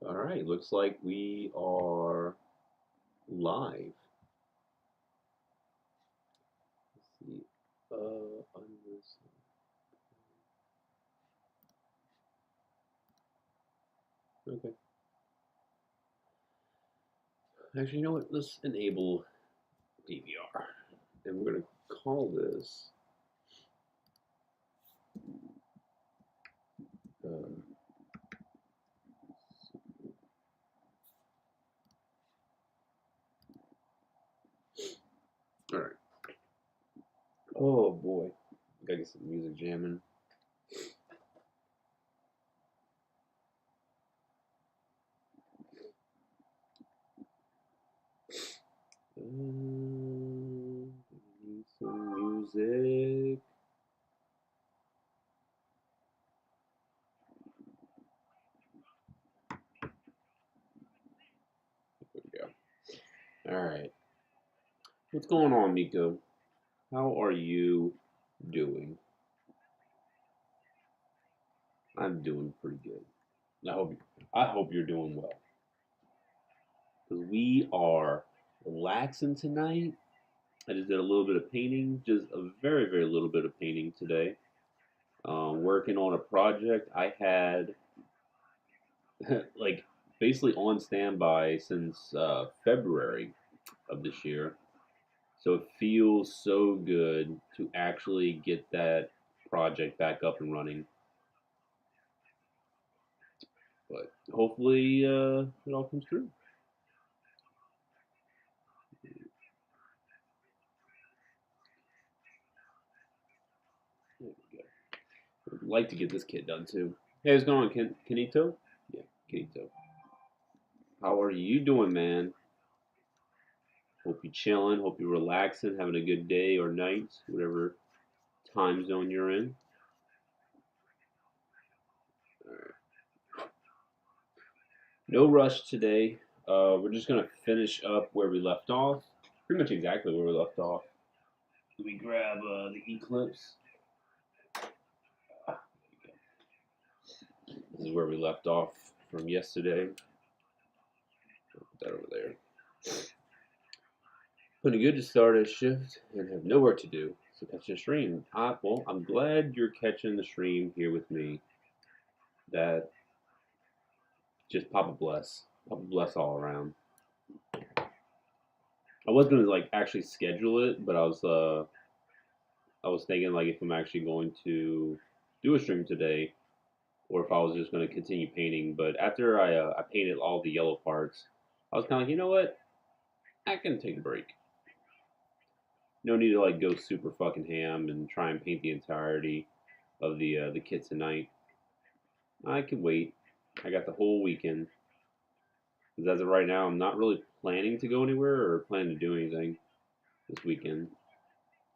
All right, looks like we are live. Let's see. On this. Okay. Actually, you know what? Let's enable DVR, and we're gonna call this. Um, all right. Oh boy, gotta get some music jamming. Need some music. There we go. All right. What's going on, Miko? How are you doing? I'm doing pretty good. I hope I hope you're doing well. Because we are relaxing tonight. I just did a little bit of painting, just a very, very little bit of painting today. Working on a project I had like basically on standby since February of this year. So it feels so good to actually get that project back up and running. But hopefully it all comes through. There we go. Would like to get this kid done too. Hey, how's it going, Kenito? Yeah, Kenito. How are you doing, man? Hope you're chilling. Hope you're relaxing, having a good day or night, whatever time zone you're in. All right. No rush today. We're just gonna finish up where we left off. Pretty much exactly where we left off. Let me grab the Eclipse. This is where we left off from yesterday. Put that over there. Pretty good to start a shift and have no work to do. So catch the stream. Well, I'm glad you're catching the stream here with me. That just Papa bless. Papa bless all around. I was gonna like actually schedule it, but I was thinking like if I'm actually going to do a stream today, or if I was just gonna continue painting. But after I painted all the yellow parts, I was kind of like, you know what, I can take a break. No need to like go super fucking ham and try and paint the entirety of the kit tonight. I can wait. I got the whole weekend. Because as of right now, I'm not really planning to go anywhere or planning to do anything this weekend,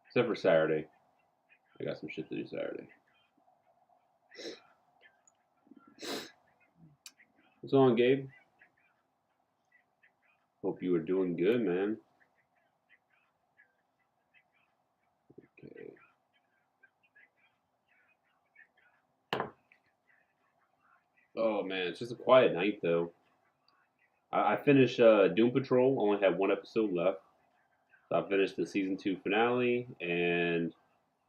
except for Saturday. I got some shit to do Saturday. What's on, Gabe? Hope you are doing good, man. Okay. Oh man, it's just a quiet night though. I finished Doom Patrol. Only had one episode left. So I finished the season 2 finale, and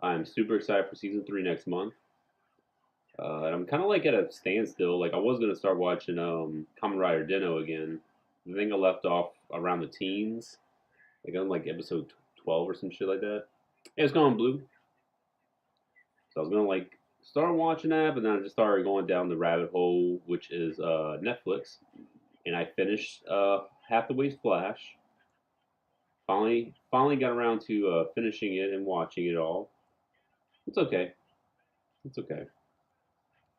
I'm super excited for season 3 next month. And I'm kind of like at a standstill. Like I was gonna start watching Kamen Rider Dino again. I think I left off around the teens, like on like episode 12 or some shit like that. Yeah, it's gone blue. So I was gonna like start watching that, but then I just started going down the rabbit hole, which is Netflix, and I finished Hathaway's Flash. Finally got around to finishing it and watching it all. It's okay. It's okay.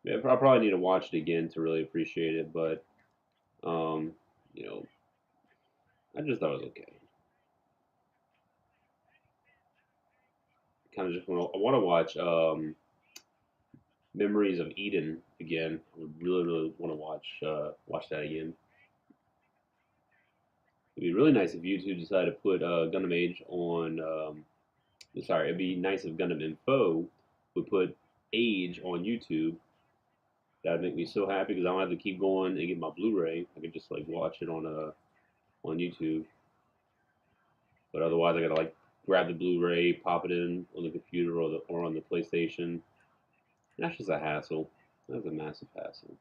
Yeah, I probably need to watch it again to really appreciate it, but um, you know, I just thought it was okay. Kind of just I want to watch Memories of Eden again. I would really, really want to watch that again. It'd be really nice if YouTube decided to put Gundam Age on. Sorry, it'd be nice if Gundam Info would put Age on YouTube. That'd make me so happy because I don't have to keep going and get my Blu-ray. I could just like watch it on YouTube. But otherwise, I gotta like grab the Blu-ray, pop it in on the computer or on the PlayStation. That's just a hassle. That's a massive hassle.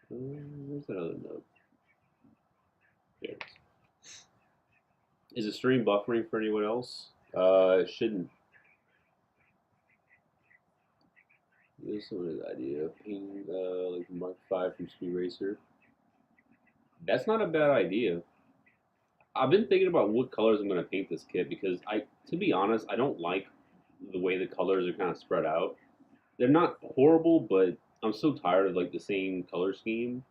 Where's that other note? There it is. Is the stream buffering for anyone else? It shouldn't. Here's some of the idea. Ping, like Mark 5 from Speed Racer. That's not a bad idea. I've been thinking about what colors I'm going to paint this kit because to be honest, I don't like the way the colors are kind of spread out. They're not horrible, but I'm so tired of like the same color scheme.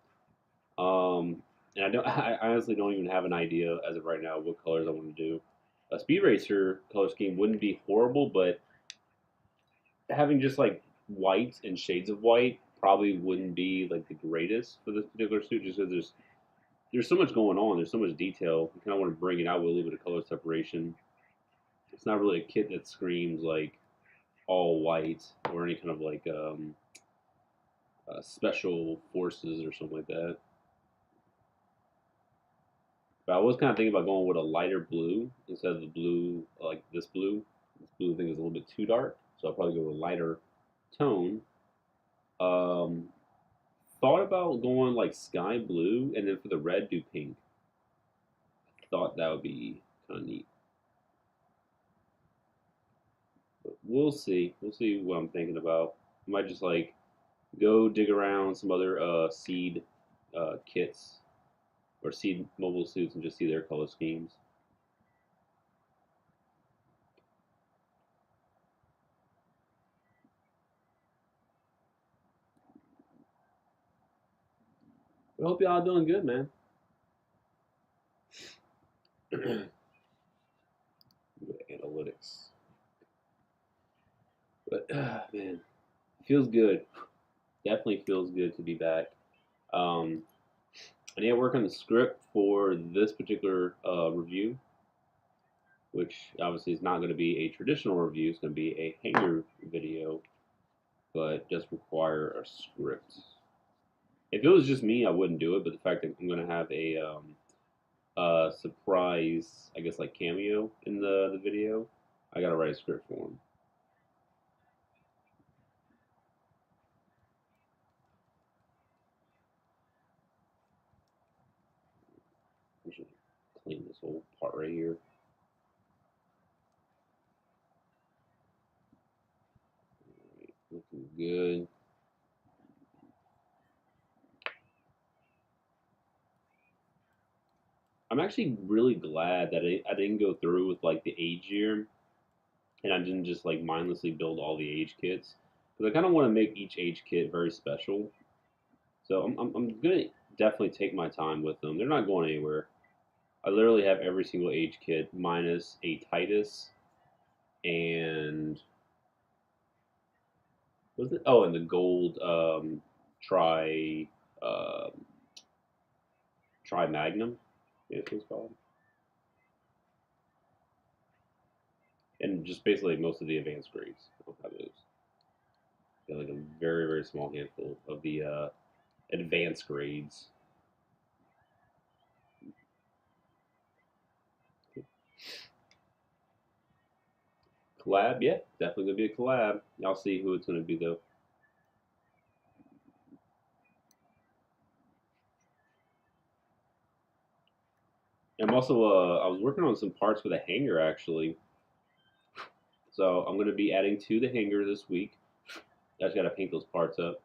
And I honestly don't even have an idea as of right now what colors I want to do. A Speed Racer color scheme wouldn't be horrible, but having just like white and shades of white probably wouldn't be like the greatest for this particular suit, just because there's so much going on. There's so much detail. You kind of want to bring it out with a little bit of color separation. It's not really a kit that screams like all white or any kind of like special forces or something like that. But I was kind of thinking about going with a lighter blue instead of the blue, like this blue. This blue thing is a little bit too dark, so I'll probably go with a lighter tone. Um, Thought about going like sky blue, and then for the red, do pink. Thought that would be kind of neat. But we'll see. We'll see what I'm thinking about. I might just like go dig around some other seed kits or seed mobile suits and just see their color schemes. But I hope y'all doing good, man. Analytics. But man, feels good. Definitely feels good to be back. I need to work on the script for this particular review, which obviously is not going to be a traditional review. It's going to be a hanger video, but does require a script. If it was just me, I wouldn't do it. But the fact that I'm going to have a surprise, I guess, like cameo in the video, I got to write a script for him. I should clean this whole part right here. Right, looking good. I'm actually really glad that I didn't go through with like the age year, and I didn't just like mindlessly build all the age kits because I kind of want to make each age kit very special. So I'm gonna definitely take my time with them. They're not going anywhere. I literally have every single age kit minus a Titus and was it? Oh, and the gold tri tri magnum. Yeah, that's what it's called. And just basically most of the advanced grades. I don't have those. Got like a very very small handful of the advanced grades. Collab, yeah, definitely gonna be a collab. Y'all see who it's gonna be though. I'm also I was working on some parts for the hanger actually, so I'm gonna be adding to the hanger this week. I just gotta paint those parts up.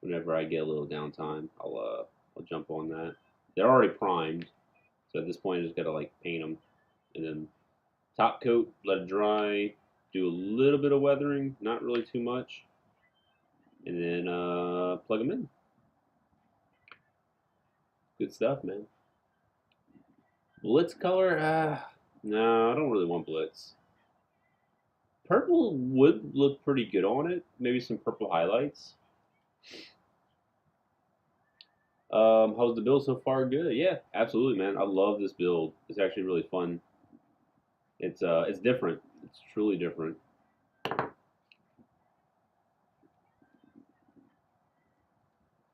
Whenever I get a little downtime, I'll jump on that. They're already primed, so at this point I just gotta like paint them, and then top coat, let it dry, do a little bit of weathering, not really too much, and then plug them in. Good stuff, man. Blitz color? No, I don't really want blitz. Purple would look pretty good on it. Maybe some purple highlights. How's the build so far? Good. Yeah, absolutely, man. I love this build. It's actually really fun. It's different. It's truly different.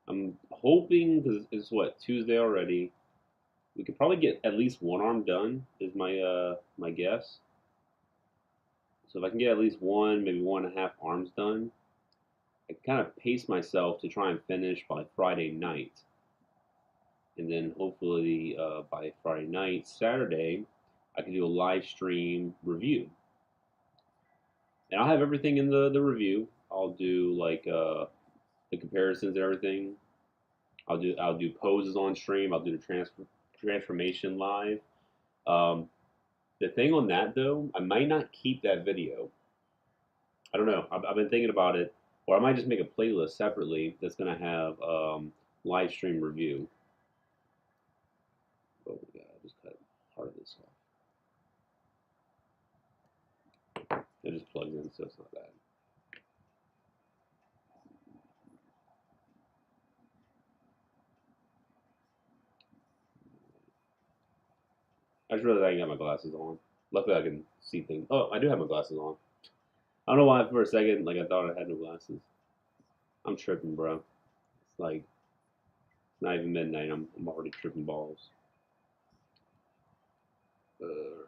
I'm hoping because it's what Tuesday already. We could probably get at least one arm done. Is my guess. So if I can get at least one, maybe 1.5 arms done, I kind of pace myself to try and finish by Friday night, and then hopefully by Friday night, Saturday, I can do a live stream review. And I'll have everything in the review. I'll do like the comparisons and everything. I'll do poses on stream. I'll do the transformation live. Um, the thing on that though, I might not keep that video. I don't know. I've been thinking about it, or I might just make a playlist separately that's gonna have live stream review. Oh my god, I just cut part of this off. It just plugs in, so it's not bad. I just realized I ain't got my glasses on. Luckily, I can see things. Oh, I do have my glasses on. I don't know why for a second, like I thought I had no glasses. I'm tripping, bro. It's like it's not even midnight. I'm already tripping balls. Uh,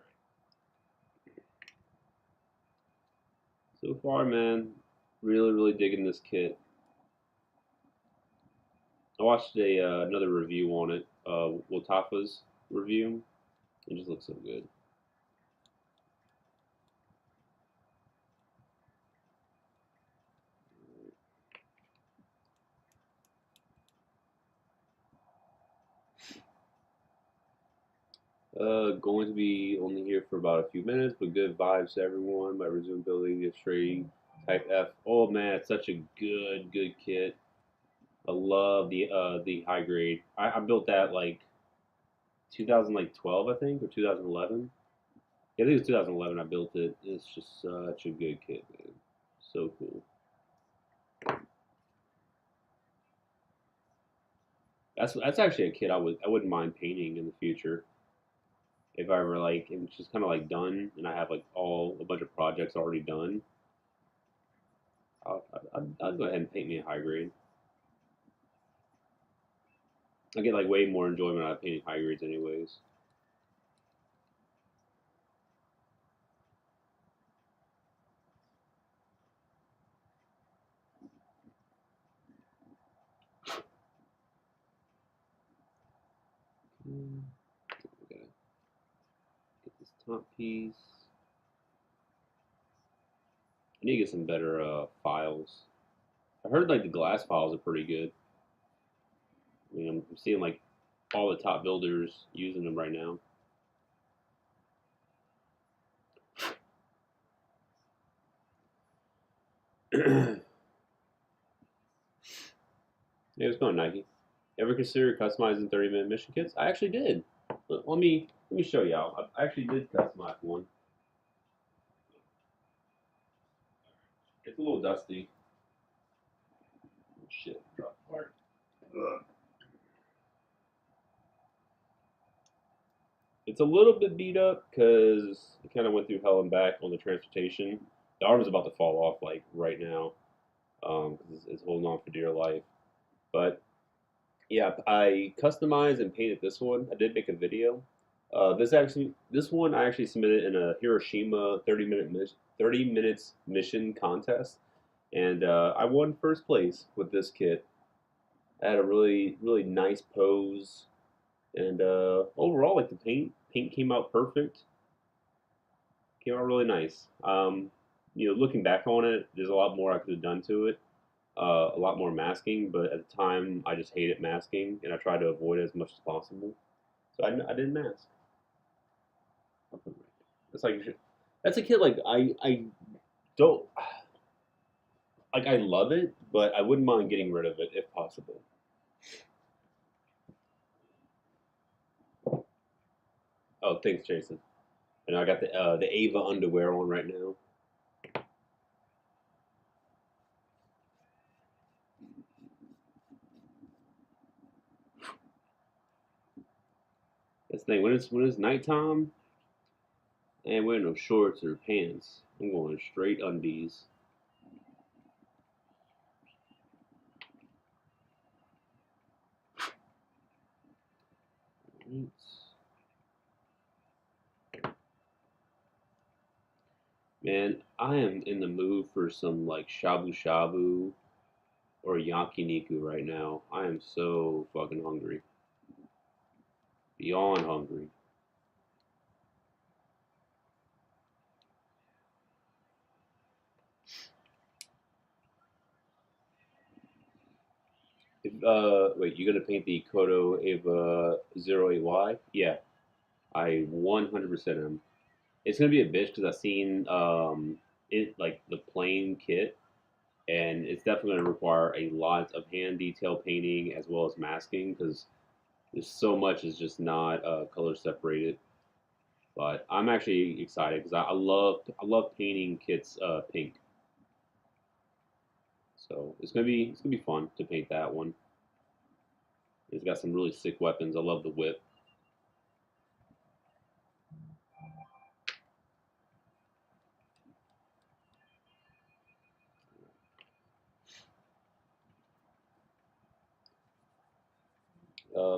so far, man, really digging this kit. I watched another review on it, Watafa's review. It just looks so good. Going to be only here for about a few minutes, but good vibes to everyone. My resume building is straight type F. Oh man, it's such a good kit. I love the high grade. I built that like 2012, I think, or 2011. Yeah, I think it was 2011. I built it. It's just such a good kit, man. So cool. That's actually a kit I wouldn't mind painting in the future if I ever like it's just kind of like done and I have like all a bunch of projects already done. I'll go ahead and paint me a high grade. I get like way more enjoyment out of painting high grades, anyways. Okay, get this top piece. I need to get some better files. I heard like the glass files are pretty good. I mean, I'm seeing like all the top builders using them right now. Yeah, what's going, Nike? Ever consider customizing 30-minute mission kits? I actually did. Let me show y'all. I actually did customize one. It's a little dusty. Oh, shit, drop apart. Ugh. It's a little bit beat up because it kind of went through hell and back on the transportation. The arm is about to fall off like right now because it's holding on for dear life. But yeah, I customized and painted this one. I did make a video. This one I actually submitted in a Hiroshima 30 minutes mission contest, and I won first place with this kit. I had a really nice pose, and overall, like the paint came out perfect. Came out really nice. Looking back on it, there's a lot more I could have done to it. A lot more masking, but at the time, I just hated masking, and I tried to avoid it as much as possible. So I didn't mask. It's like that's a kid like I don't like I love it, but I wouldn't mind getting rid of it if possible. Oh, thanks, Jason. And I got the Ava underwear on right now. That's the thing. When it's nighttime and wearing no shorts or pants, I'm going straight undies. Man, I am in the mood for some like shabu shabu or yakiniku right now. I am so fucking hungry. Beyond hungry. Wait, you gonna paint the Kodo Ava 08Y? Yeah, I 100% am. It's gonna be a bitch because I've seen it like the plain kit, and it's definitely gonna require a lot of hand detail painting as well as masking because there's so much is just not color separated. But I'm actually excited because I love painting kits pink. So it's gonna be fun to paint that one. It's got some really sick weapons. I love the whip.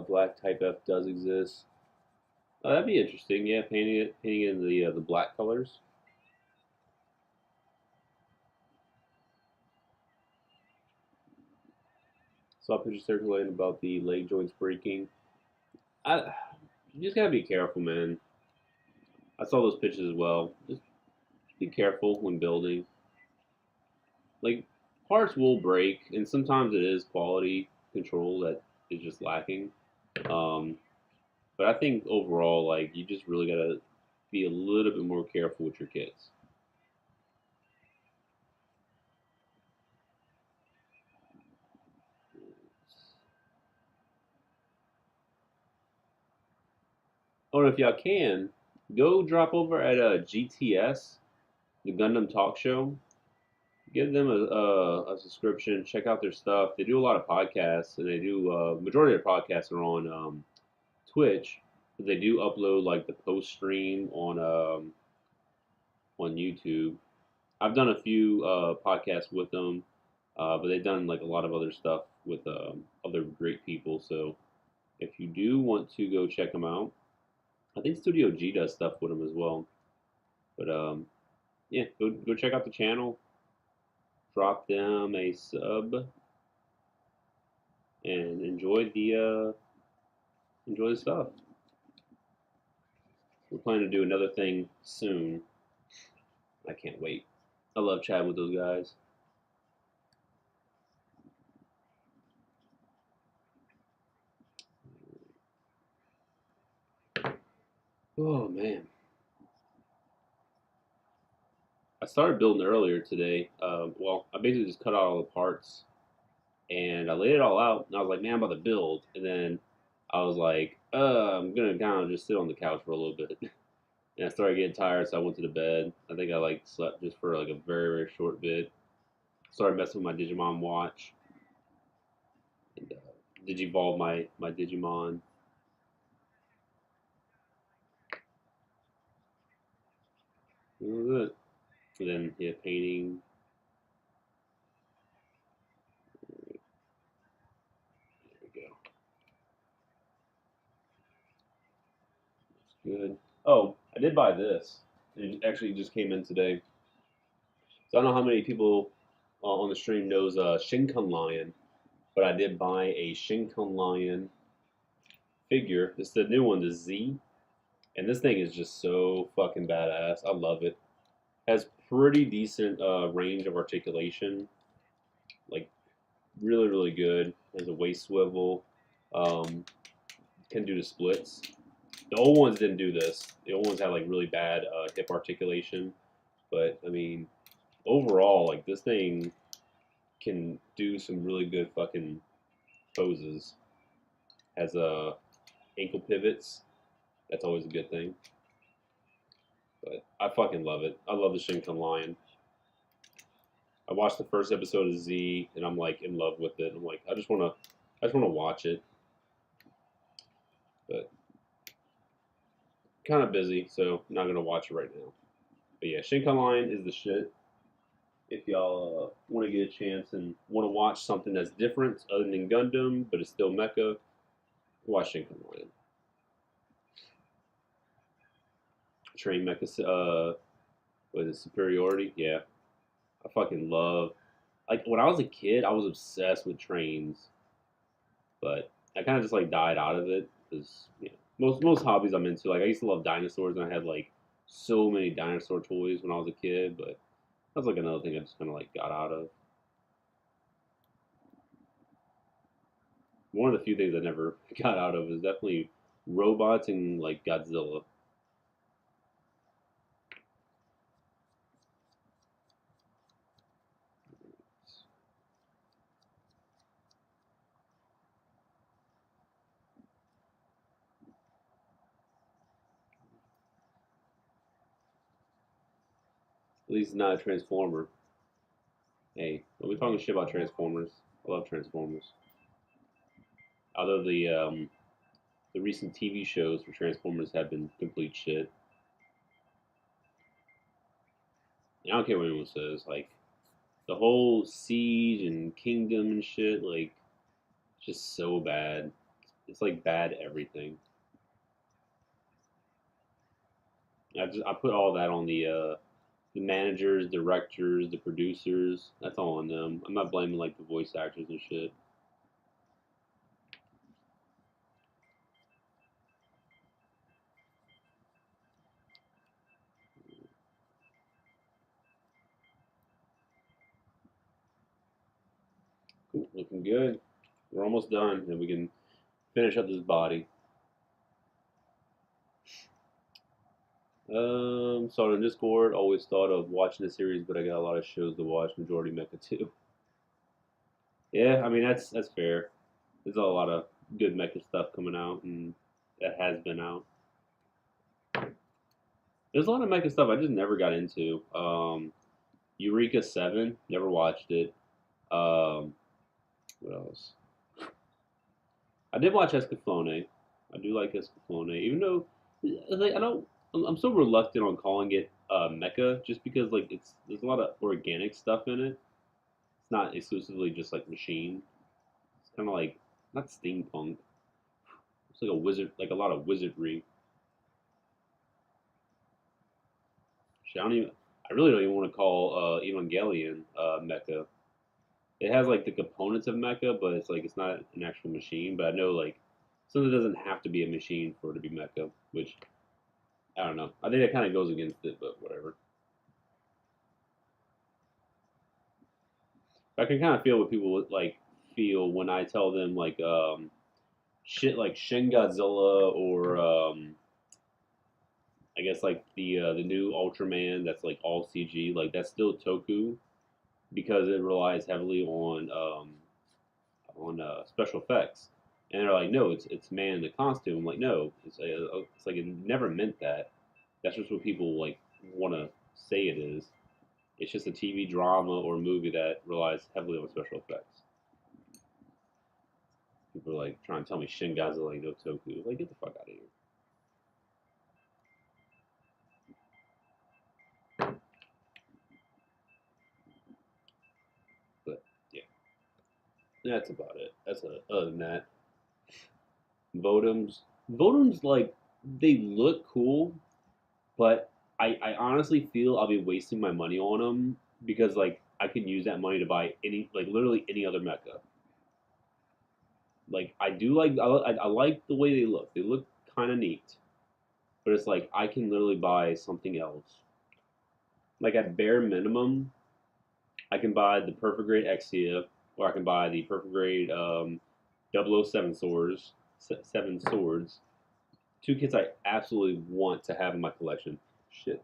Black Type F does exist. That'd be interesting. Yeah, painting it in the black colors. Saw pictures circulating about the leg joints breaking. I You just gotta be careful, man. I saw those pictures as well. Just be careful when building. Like parts will break, and sometimes it is quality control that is just lacking. Um, but I think overall, like you just really gotta be a little bit more careful with your kits. Or if y'all can, go drop over at GTS, the Gundam Talk Show. Give them a subscription. Check out their stuff. They do a lot of podcasts, and they do majority of their podcasts are on Twitch. But they do upload like the post stream on YouTube. I've done a few podcasts with them, but they've done like a lot of other stuff with other great people. So if you do want to go check them out, I think Studio G does stuff with them as well. But yeah, go check out the channel. Drop them a sub and enjoy the stuff. We're planning to do another thing soon. I can't wait. I love chatting with those guys. Oh man, I started building earlier today. Well, I basically just cut out all the parts and I laid it all out. And I was like, man, I'm about to build. And then I was like, I'm gonna kind of just sit on the couch for a little bit. And I started getting tired, so I went to the bed. I think I like slept just for like a very very short bit. Started messing with my Digimon watch and digivolve my Digimon. That was it. And then yeah, painting. There we go. Good. Oh, I did buy this. It actually just came in today. So I don't know how many people on the stream knows Shinkan Lion, but I did buy a Shinkan Lion figure. It's the new one, the Z, and this thing is just so fucking badass. I love it. Has pretty decent range of articulation, like really really good. Has a waist swivel. Um, can do the splits. The old ones didn't do this. The old ones had like really bad hip articulation, but I mean, overall, like this thing can do some really good fucking poses. Has ankle pivots. That's always a good thing. But I fucking love it. I love the Shinkan Lion. I watched the first episode of Z, and I'm like in love with it. I'm like, I just wanna watch it. But kind of busy, so I'm not gonna watch it right now. But yeah, Shinkai Line is the shit. If y'all want to get a chance and want to watch something that's different other than Gundam, but it's still mecha, watch Shinkai Line. Train mecha, what is it, superiority? Yeah, I fucking love. Like when I was a kid, I was obsessed with trains, but I kind of just like died out of it because most hobbies I'm into. Like I used to love dinosaurs, and I had like so many dinosaur toys when I was a kid, but that's like another thing I just kind of like got out of. One of the few things I never got out of is definitely robots and like Godzilla. At least not a Transformer. Hey, are we talking shit about Transformers? I love Transformers. Although the recent TV shows for Transformers have been complete shit. I don't care what anyone says. Like the whole Siege and Kingdom and shit, like just so bad. It's like bad everything. I put all that on the managers, directors, the producers. That's all on them. I'm not blaming like the voice actors and shit. Cool, looking good. We're almost done, and we can finish up this body. Started on Discord. Always thought of watching the series, but I got a lot of shows to watch. Majority Mecha too. Yeah, I mean that's fair. There's a lot of good mecha stuff coming out, and that has been out. There's a lot of mecha stuff I just never got into. Eureka Seven, never watched it. Um, what else? I did watch Escaflowne. I do like Escaflowne, even though like I don't. I'm so reluctant on calling it mecha, just because like there's a lot of organic stuff in it. It's not exclusively just like machine. It's kind of like not steampunk. It's like a wizard, like a lot of wizardry. Shit, I don't even. I really don't even want to call Evangelion mecha. It has like the components of mecha, but it's like it's not an actual machine. But I know like something doesn't have to be a machine for it to be mecha, which I don't know. I think that kind of goes against it, but whatever. I can kind of feel what people like feel when I tell them like shit like Shin Godzilla or I guess like the new Ultraman that's like all CG. Like that's still Toku because it relies heavily on special effects. And they're like, no, it's man in the costume. I'm like, no, it's like it never meant that. That's just what people like want to say it is. It's just a TV drama or movie that relies heavily on special effects. People are like trying to tell me Shin Godzilla ain't no Toku. Like, get the fuck out of here. But yeah, that's about it. Other than that, Votems. Votems like they look cool, but I honestly feel I'll be wasting my money on them because like I could use that money to buy any like literally any other mecha. Like I do like I like the way they look. They look kind of neat, but it's like I can literally buy something else. Like at bare minimum, I can buy the perfect grade Exia, or I can buy the perfect grade 007 swords, seven swords. Two kits I absolutely want to have in my collection. Shit.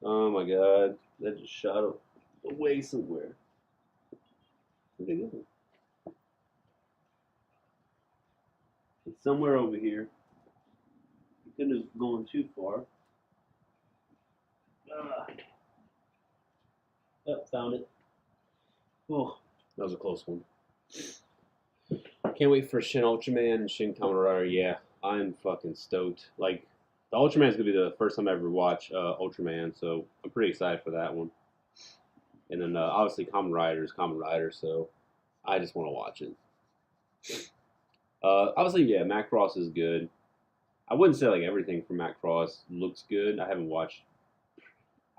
Oh my god, that just shot away somewhere. Where'd they go? It's somewhere over here. It couldn't have gone too far. Ah, oh, found it. Oh, that was a close one. can't wait for Shin Ultraman and Shin Kamen Rider. Yeah, I'm fucking stoked. Like, the Ultraman's gonna be the first time I ever watch Ultraman, so I'm pretty excited for that one. And then obviously Kamen Rider is Kamen Rider, so I just want to watch it. Obviously, yeah, Macross is good. I wouldn't say like everything from Macross looks good. I haven't watched.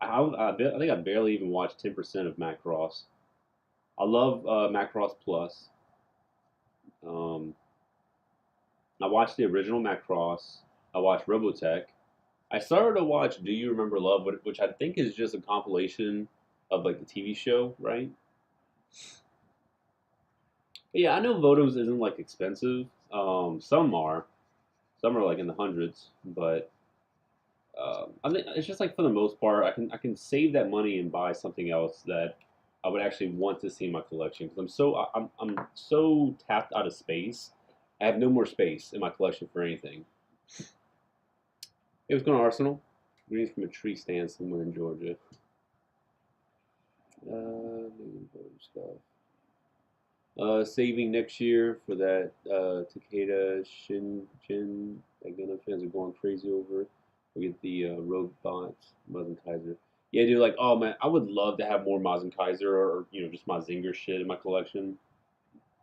I think I barely even watched 10% of Macross. I love Macross Plus. Um, I watched the original Macross. I watched Robotech. I started to watch Do You Remember Love, which I think is just a compilation of like the TV show, right? But yeah, I know Votoms isn't like expensive. Some are like in the hundreds, but I think it's just like for the most part, I can save that money and buy something else that I would actually want to see in my collection because I'm so tapped out of space. I have no more space in my collection for anything. Hey, what's going on, Arsenal? Greetings from a tree stand somewhere in Georgia. Stuff. Saving next year for that Takeda Shinjin that Gundam fans are going crazy over. We get the robots, Mazen Kaiser. Yeah, dude, like, oh man, I would love to have more Mazen Kaiser or just Mazinger shit in my collection.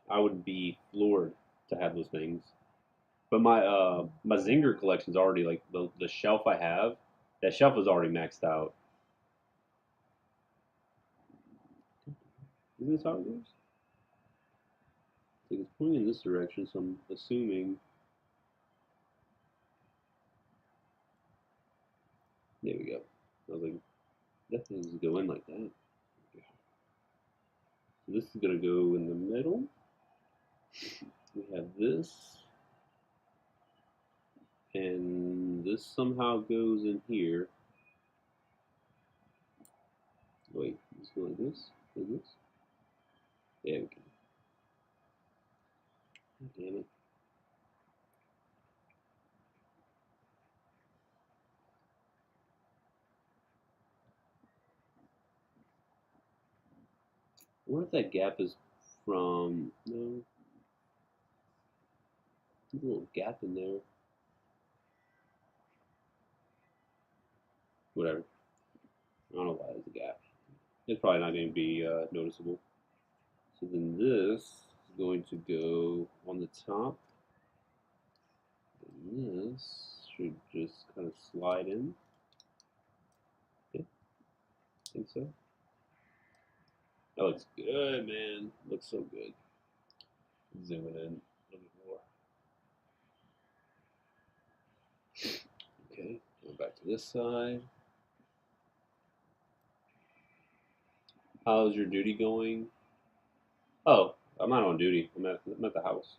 I would be floored to have those things. But my Zinger collection's already like the shelf I have. That shelf is already maxed out. Isn't this how it goes? Like it's pointing in this direction, so I'm assuming. There we go. I was like, that thing doesn't go in like that. So this is gonna go in the middle. We have this, and this somehow goes in here. Wait, let's go like this. Like this. There we go. Damn it. I wonder if that gap is from. No. There's a little gap in there. Whatever. I don't know why there's a gap. It's probably not going to be noticeable. So then this is going to go on the top. And this should just kind of slide in. Yeah, I think so. That looks good, man. Looks so good. Zoom it in a little bit more. Okay, going back to this side. How's your duty going? Oh, I'm not on duty. I'm at the house.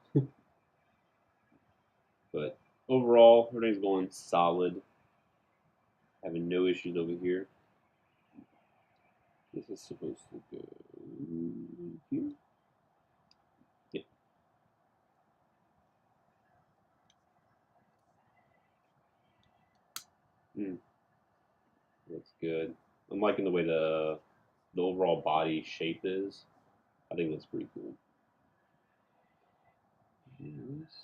But overall, everything's going solid. Having no issues over here. This is supposed to go here. Yeah. Looks good. I'm liking the way the overall body shape is. I think that's pretty cool. Yes.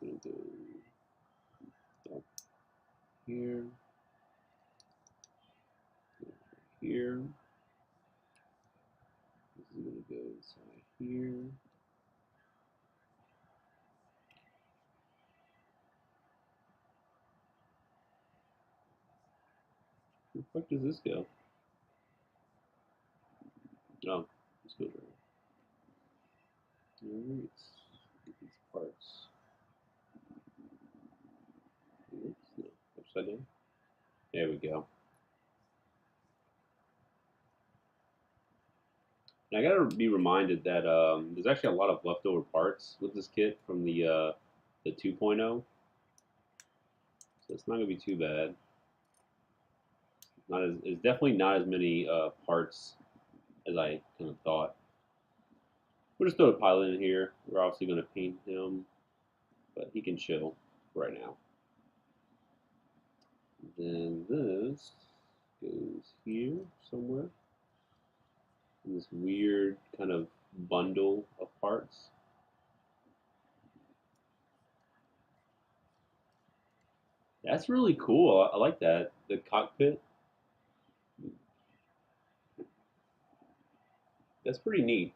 Gonna go up here. Here. This is gonna go inside here. Where the fuck does this go? Oh, this goes right. Alright. Get these parts. Oops, no. Upside down. There we go. And I gotta be reminded that there's actually a lot of leftover parts with this kit from the 2.0, so it's not gonna be too bad. Not as it's definitely not as many parts as I kind of thought. We'll just throw a pilot in here. We're obviously gonna paint him, but he can chill right now. Then this goes here somewhere in this weird kind of bundle of parts. That's really cool. I like that. The cockpit. That's pretty neat.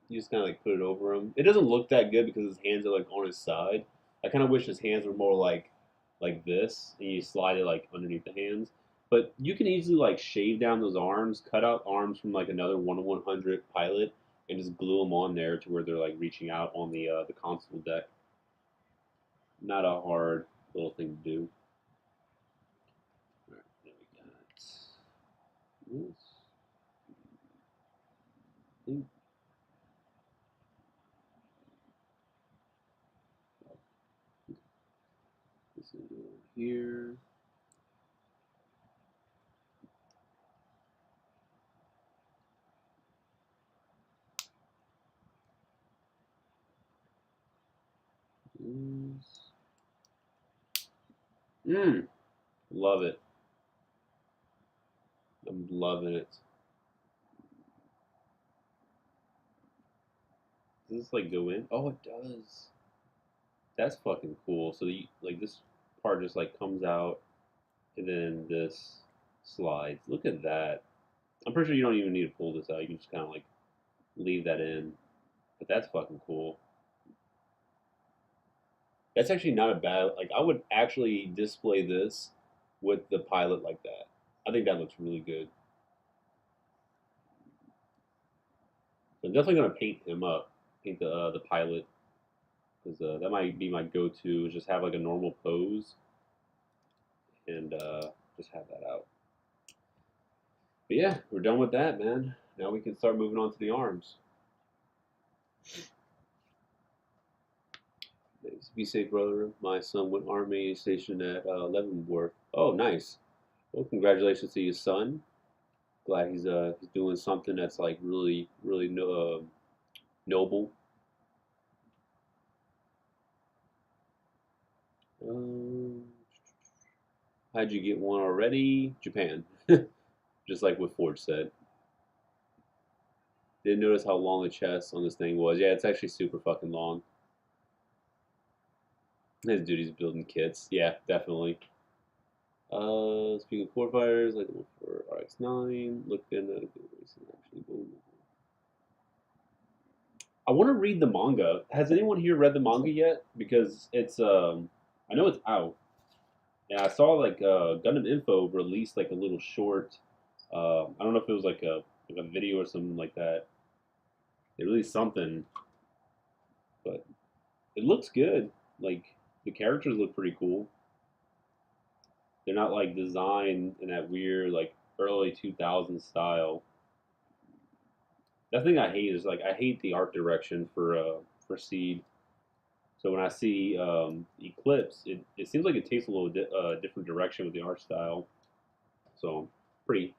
You just kind of like put it over him. It doesn't look that good because his hands are like on his side. I kind of wish his hands were more like this, and you slide it like underneath the hands. But you can easily like shave down those arms, cut out arms from like another 1/100 pilot, and just glue them on there to where they're like reaching out on the console deck. Not a hard little thing to do. All right, there we got this. I think this is over here. Mmm, love it. I'm loving it. Does this like go in? Oh, it does. That's fucking cool. So like this part just like comes out, and then this slides. Look at that. I'm pretty sure you don't even need to pull this out. You can just kind of like leave that in. But that's fucking cool. That's actually not a bad. Like I would actually display this with the pilot like that. I think that looks really good. So I'm definitely gonna paint him up, paint the pilot, because that might be my go-to. Is just have like a normal pose and just have that out. But yeah, we're done with that, man. Now we can start moving on to the arms. Be safe, brother. My son went army stationed at Leavenworth. Oh, nice. Well, congratulations to your son. Glad he's doing something that's like really noble. Um, how'd you get one already? Japan. Just like what Ford said. Didn't notice how long the chest on this thing was. Yeah, it's actually super fucking long. His duty's building kits. Yeah, definitely. Speaking of core fighters, like the one for RX-9, looking at a good racing actually. Boom. I want to read the manga. Has anyone here read the manga yet? Because I know it's out. And I saw like Gundam Info released like a little short. I don't know if it was like a video or something like that. They released something, but it looks good. Like the characters look pretty cool. They're not like designed in that weird like early 2000s style. That thing I hate is like I hate the art direction for Seed. So when I see Eclipse, it seems like it takes a little different direction with the art style. So I'm pretty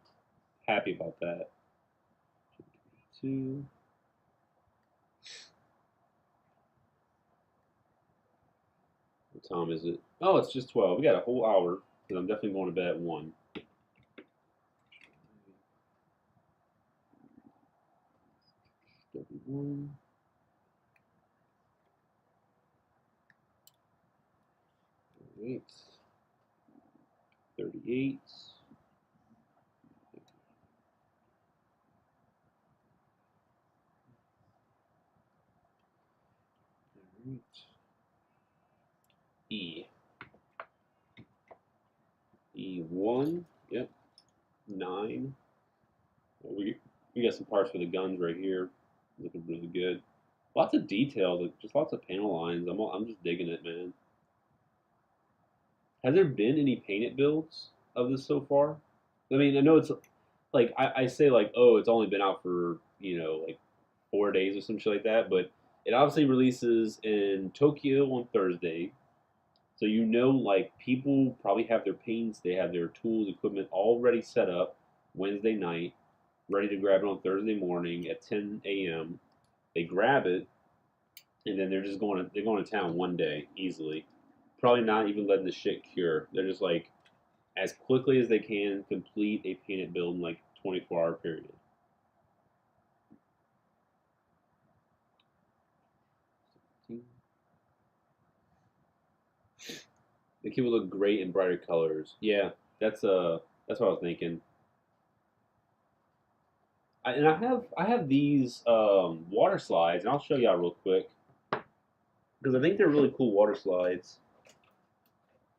happy about that. Two. What time is it? Oh, it's just 12. We got a whole hour because I'm definitely going to bed at 1. One. 38. 38. E. E1. Yep. 9. We got some parts for the guns right here. Looking really good. Lots of details, like just lots of panel lines. I'm just digging it, man. Has there been any painted builds of this so far? I mean, I know it's like I say like, oh, it's only been out for like 4 days or some shit like that, but it obviously releases in Tokyo on Thursday. So like people probably have their paints, they have their tools, equipment already set up Wednesday night, ready to grab it on Thursday morning at 10 a.m. They grab it, and then they're going to town one day easily. Probably not even letting the shit cure. They're just like as quickly as they can complete a painted build in like 24-hour period. The kit would look great in brighter colors. Yeah, that's what I was thinking. And I have these water slides, and I'll show y'all real quick because I think they're really cool water slides.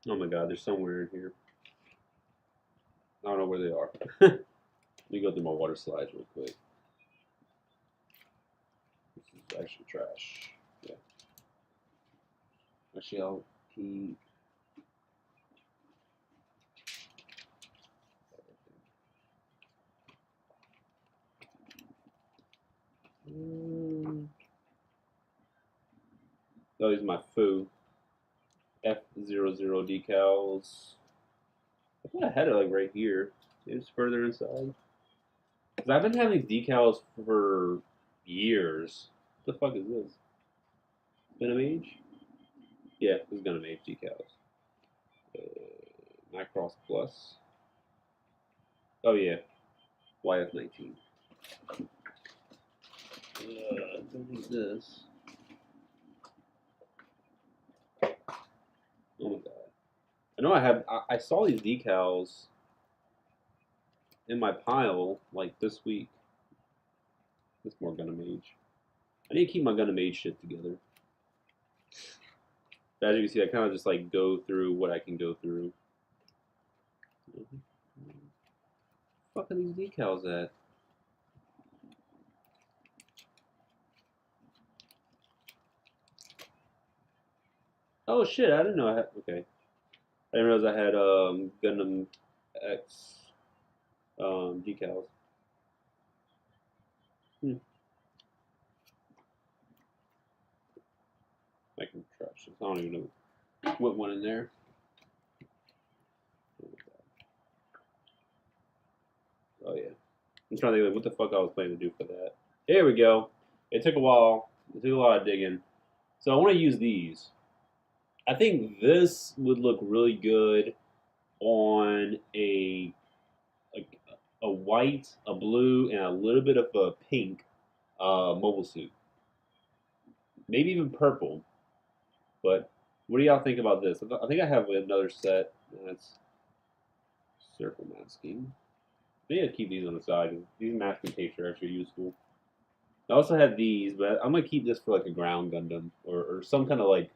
Oh my god, they're somewhere in here. I don't know where they are. Let me go through my water slides real quick. This is actually trash. Yeah. Actually, I'll keep. Oh, these are my foo F00 decals. I thought I had it like right here. It's further inside. Because I've been having these decals for years. What the fuck is this? Gundam Age? Yeah, this is Gundam Age decals. Macross Plus. Oh yeah, YF19. What is this? Oh my god. I know I saw these decals in my pile like this week. That's more Gundam Age. I need to keep my Gundam Age shit together. But as you can see, I kind of just like go through what I can go through. What the fuck are these decals at? Oh shit, I didn't know I had. Okay. I didn't realize I had Gundam X decals. Hmm. I can trash this. I don't even know what went in there. Oh yeah. I'm trying to think of what the fuck I was planning to do for that. Here we go. It took a while. It took a lot of digging. So I want to use these. I think this would look really good on a white, a blue, and a little bit of a pink mobile suit. Maybe even purple. But what do y'all think about this? I think I have another set that's circle masking. Maybe I'll keep these on the side. These masking tapes are actually useful. I also have these, but I'm gonna keep this for like a ground Gundam or some kind of like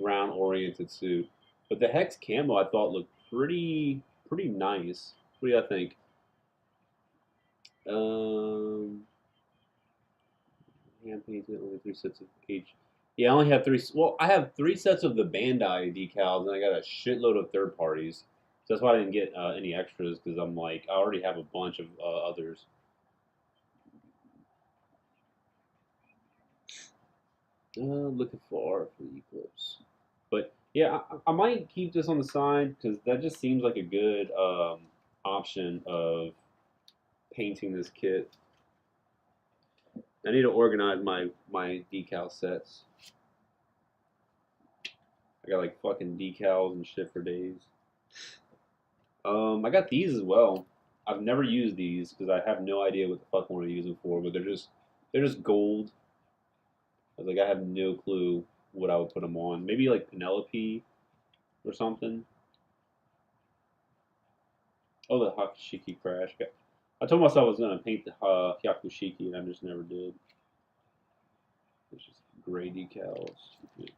ground oriented suit. But the Hex camo I thought looked pretty nice. What do y'all think? Um, Hand painted, only 3 sets of each. Yeah, I only have three. Well, I have 3 sets of the Bandai decals, and I got a shitload of third parties. So that's why I didn't get any extras because I'm like I already have a bunch of others. Looking for art for the Eclipse. But yeah, I might keep this on the side because that just seems like a good option of painting this kit. I need to organize my decal sets. I got like fucking decals and shit for days. I got these as well. I've never used these because I have no idea what the fuck I want to use them for. But they're just gold. I was like I have no clue what I would put them on. Maybe like Penelope or something. Oh, the Hakushiki crash. I told myself I was gonna paint the Hakushiki, and I just never did. It's just gray decals. Yeah.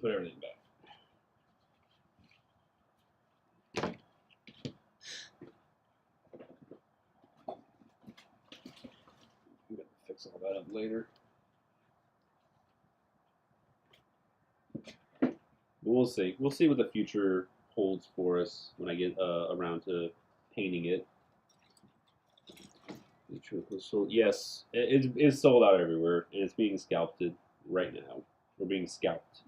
Put everything back. I'm gonna fix all that up later. But we'll see. We'll see what the future holds for us when I get around to painting it. So yes, it's sold out everywhere, and it's being scalped right now. We're being scalped.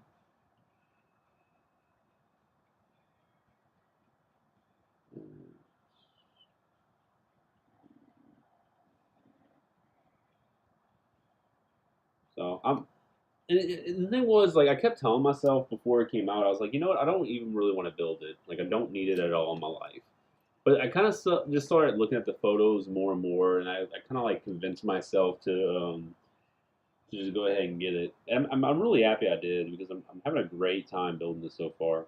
So and the thing was, like, I kept telling myself before it came out, I was like, you know what? I don't even really want to build it. Like, I don't need it at all in my life. But I kind of just started looking at the photos more and more, and I kind of like convinced myself to to just go ahead and get it. I'm really happy I did because I'm having a great time building this so far.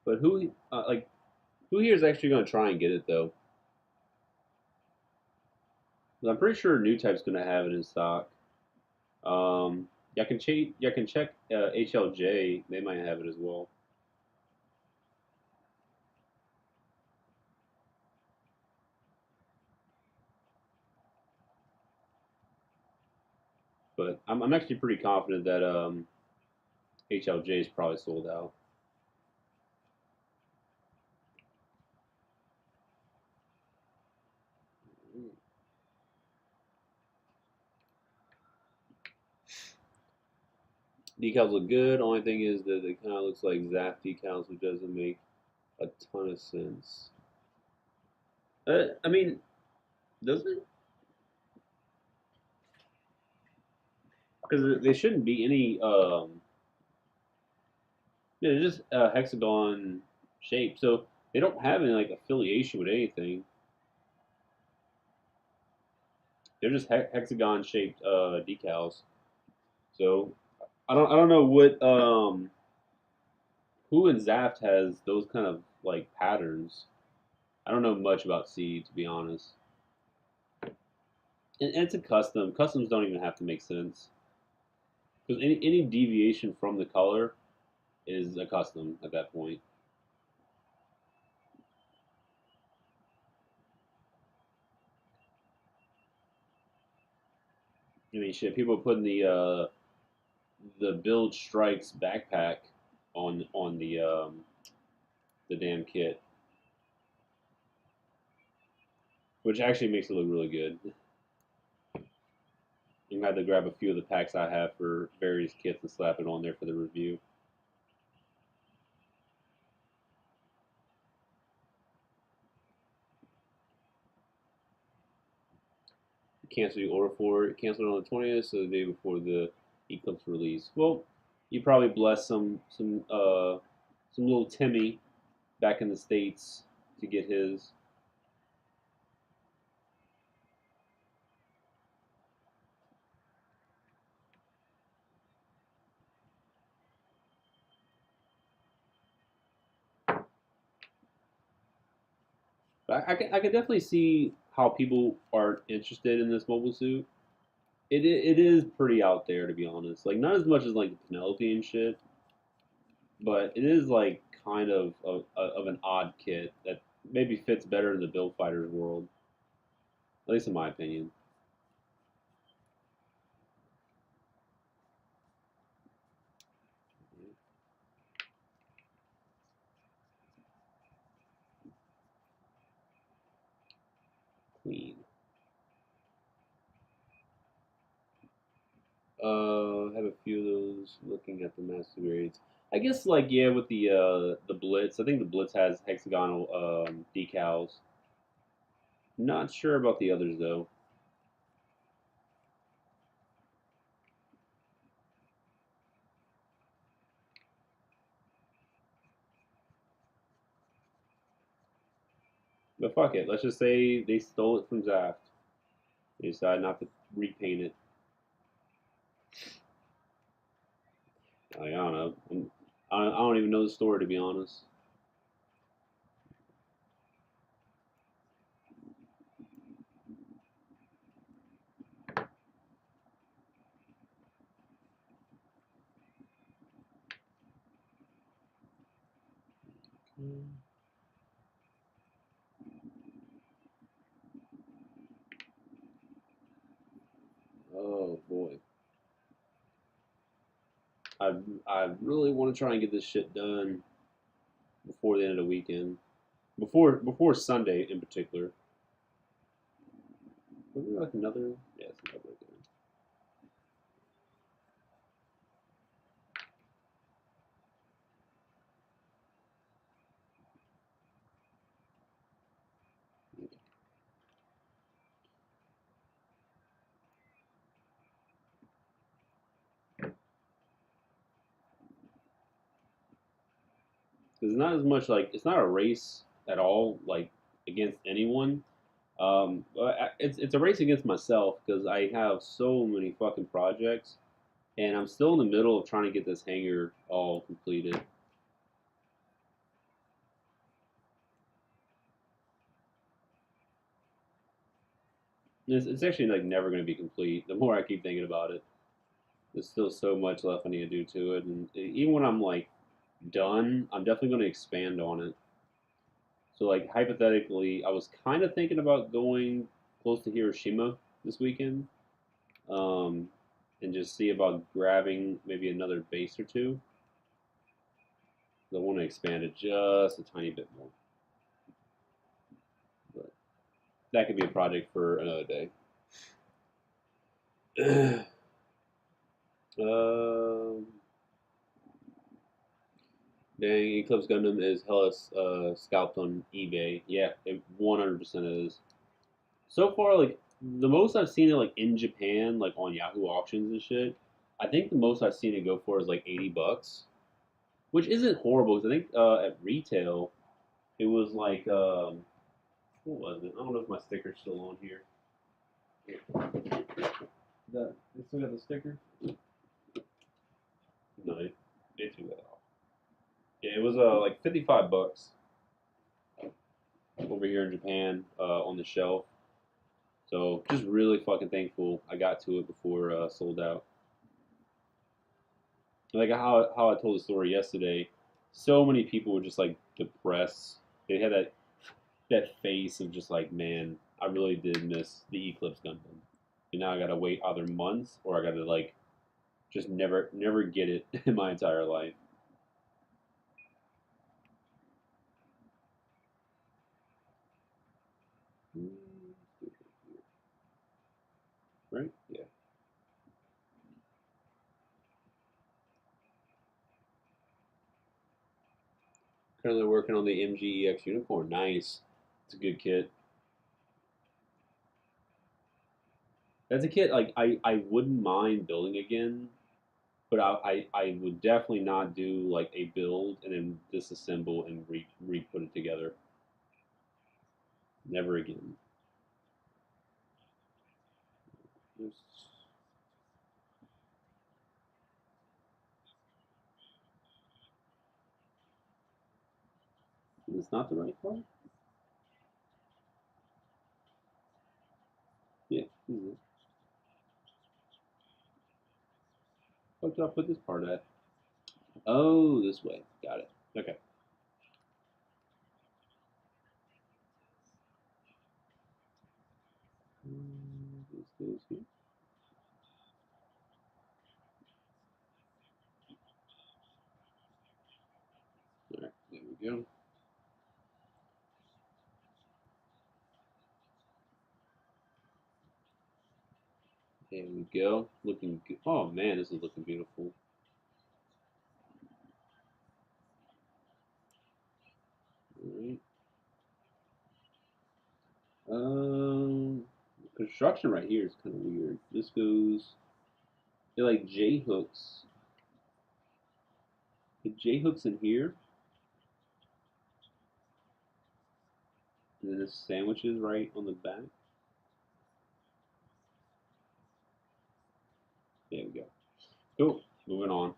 But who here is actually going to try and get it though? 'Cause I'm pretty sure New Type's going to have it in stock. Y'all can check HLJ. They might have it as well. But I'm actually pretty confident that HLJ is probably sold out. Decals look good. Only thing is that it kind of looks like Zaf decals, which doesn't make a ton of sense. I mean, does it? Because they shouldn't be any. They're just hexagon shape, so they don't have any like affiliation with anything. They're just hexagon shaped decals. So I don't know what who in Zaft has those kind of like patterns. I don't know much about Seed to be honest. And it's a custom. Customs don't even have to make sense because any deviation from the color is a custom at that point. I mean, shit. People putting the Build Strikes backpack on the damn kit, which actually makes it look really good. I'm gonna have to grab a few of the packs I have for various kits and slap it on there for the review. Cancel your order for it. Cancel it on the 20th, so the day before the Eclipse release. Well, you probably blessed some little Timmy back in the States to get his. But I can definitely see how people are interested in this mobile suit. It is pretty out there to be honest. Like not as much as like the Penelope and shit, but it is like kind of an odd kit that maybe fits better in the build fighters world, at least in my opinion. Queen. I have a few of those. Looking at the master grades, I guess like yeah, with the Blitz, I think the Blitz has hexagonal decals. Not sure about the others though. But fuck it, let's just say they stole it from Zaft. They decided not to repaint it. Like, I don't know. I don't even know the story to be honest. Oh boy, I I really want to try and get this shit done before the end of the weekend. Before Sunday in particular. Was there like another? Yeah, it's another right there. Because not as much like it's not a race at all, like against anyone. It's a race against myself because I have so many fucking projects, and I'm still in the middle of trying to get this hangar all completed. It's actually like never going to be complete. The more I keep thinking about it, there's still so much left I need to do to it, and even when I'm like done, I'm definitely going to expand on it. So like hypothetically, I was kind of thinking about going close to Hiroshima this weekend, um, and just see about grabbing maybe another base or two. I want to expand it just a tiny bit more, but that could be a project for another day. um, Dang, Eclipse Gundam is hella scalped on eBay. Yeah, it 100% is. So far, like the most I've seen it like in Japan, like on Yahoo auctions and shit. I think the most I've seen it go for is like $80, which isn't horrible. Because I think at retail it was like what was it? I don't know if my sticker's still on here. That they still got the sticker? No, they took that off. Yeah, it was like $55 over here in Japan on the shelf. So just really fucking thankful I got to it before sold out. Like how I told the story yesterday, so many people were just like depressed. They had that face of just like, man, I really did miss the Eclipse Gundam. And now I gotta wait either months or I gotta like just never get it in my entire life. Right? Yeah. Currently working on the MGEX Unicorn. Nice. It's a good kit. That's a kit like I wouldn't mind building again, but I would definitely not do like a build and then disassemble and re put it together. Never again. It's not the right part. Yeah. What did I put this part at? Oh, this way. Got it. Okay. This goes here. All right. There we go. There we go. Looking good. Oh man, this is looking beautiful. All right. Construction right here is kind of weird. This goes. They're like J hooks. The J hooks in here, and then this sandwiches right on the back. There we go. Cool. Moving on.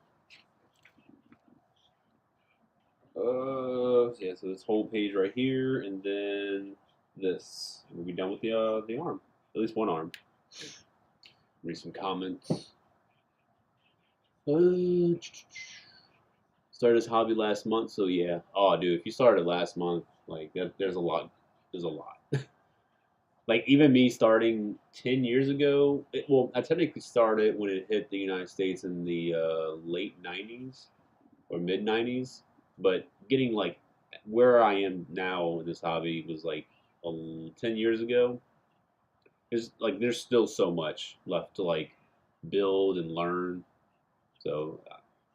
Yeah. So this whole page right here, and then this. We'll be done with the arm. At least one arm. Read some comments. Uh, Started this hobby last month, so yeah. Oh, dude, if you started last month, like there's a lot. There's a lot. Like even me starting 10 years ago. Well, I technically started when it hit the United States in the late '90s or mid '90s, but getting like where I am now in this hobby was like 10 years ago. There's still so much left to like build and learn. So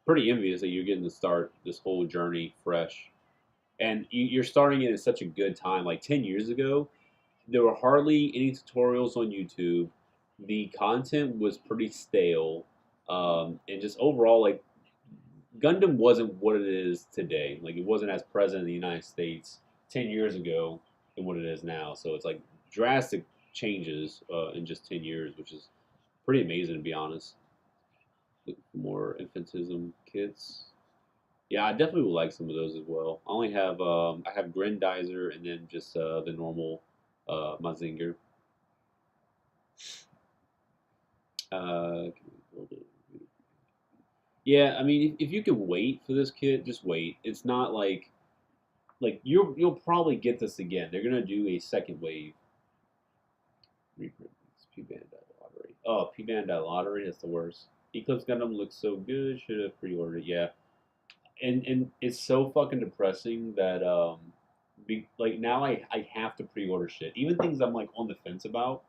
pretty envious that you're getting to start this whole journey fresh, and you're starting it at such a good time. Like 10 years ago, there were hardly any tutorials on YouTube. The content was pretty stale, and just overall, like Gundam wasn't what it is today. Like it wasn't as present in the United States 10 years ago than what it is now. So it's like drastic changes in just 10 years, which is pretty amazing to be honest. More infantism kits. Yeah, I definitely would like some of those as well. I have Grendizer and then just the normal Mazinger. Uh, yeah, I mean, if you can wait for this kit, just wait. It's not like you'll probably get this again. They're gonna do a second wave reprint. P Bandai Lottery. Oh, P Bandai Lottery. That's the worst. Eclipse Gundam looks so good. Should have pre-ordered it. Yeah, and it's so fucking depressing that like now I have to pre-order shit. Even things I'm like on the fence about,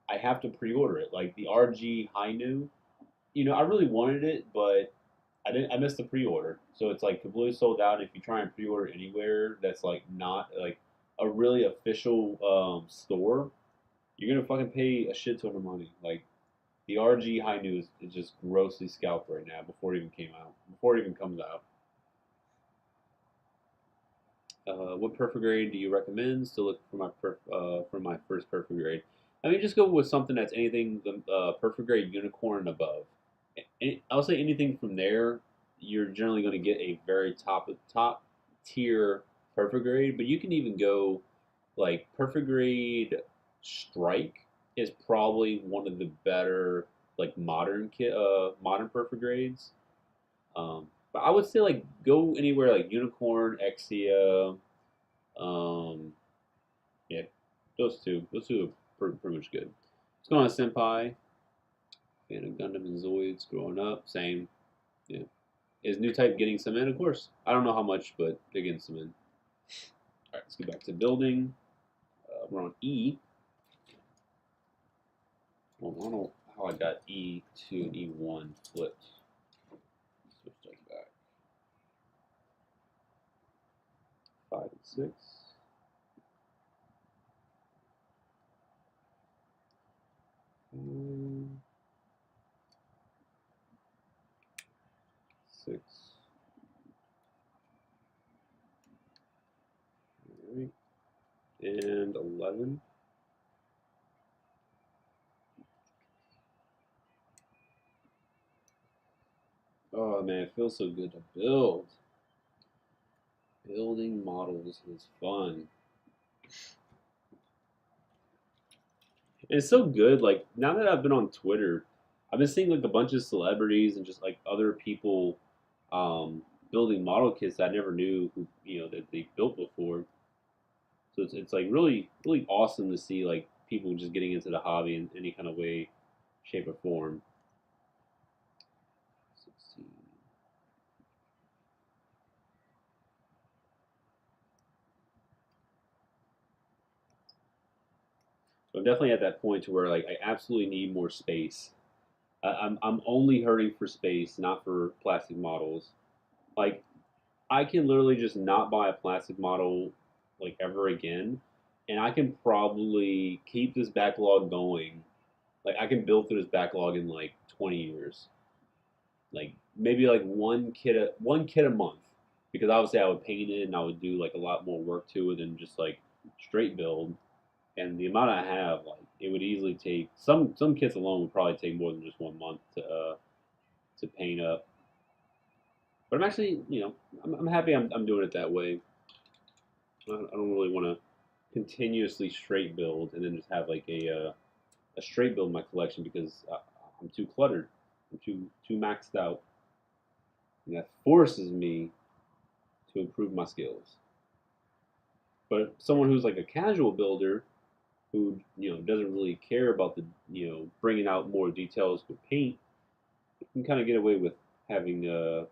I have to pre-order it. Like the RG Hainu, I really wanted it, but I didn't. I missed the pre-order, so it's like completely sold out. If you try and pre-order anywhere that's like not like a really official store, you're gonna fucking pay a shit ton of money. Like the RG Hainu is just grossly scalped right now before it even came out, before it even comes out. What perfect grade do you recommend? Still looking for my first perfect grade. I mean, just go with something that's anything the perfect grade unicorn and above. I'll say anything from there, you're generally going to get a very top tier perfect grade. But you can even go like perfect grade strike is probably one of the better like modern perfect grades. But I would say like go anywhere like unicorn, Exia, um, yeah, those two are pretty much good. What's going on, Senpai? Fan of Gundam and Zoids growing up, same. Yeah. Is new type getting some in? Of course. I don't know how much, but they're getting some in. All right, let's get back to building. We're on E. Well, I don't know how I got E2 and E1 flipped. Switch those back. 5 and 6. Um, 6. All right. And 11. Oh man, it feels so good to build. Building models is fun. It's so good. Like now that I've been on Twitter, I've been seeing like a bunch of celebrities and just like other people um, building model kits that I never knew who that they built before. So it's like really awesome to see like people just getting into the hobby in any kind of way, shape, or form. 16. So I'm definitely at that point to where like I absolutely need more space. I'm only hurting for space, not for plastic models. Like I can literally just not buy a plastic model like ever again, and I can probably keep this backlog going. Like I can build through this backlog in like 20 years. Like maybe like one kit a month, because obviously I would paint it and I would do like a lot more work to it than just like straight build. And the amount I have, like it would easily take some kits alone would probably take more than just 1 month to paint up. But I'm actually, I'm happy I'm doing it that way. I don't really want to continuously straight build and then just have like a straight build in my collection because I'm too cluttered. I'm too maxed out, and that forces me to improve my skills. But someone who's like a casual builder who doesn't really care about the bringing out more details with paint can kind of get away with having a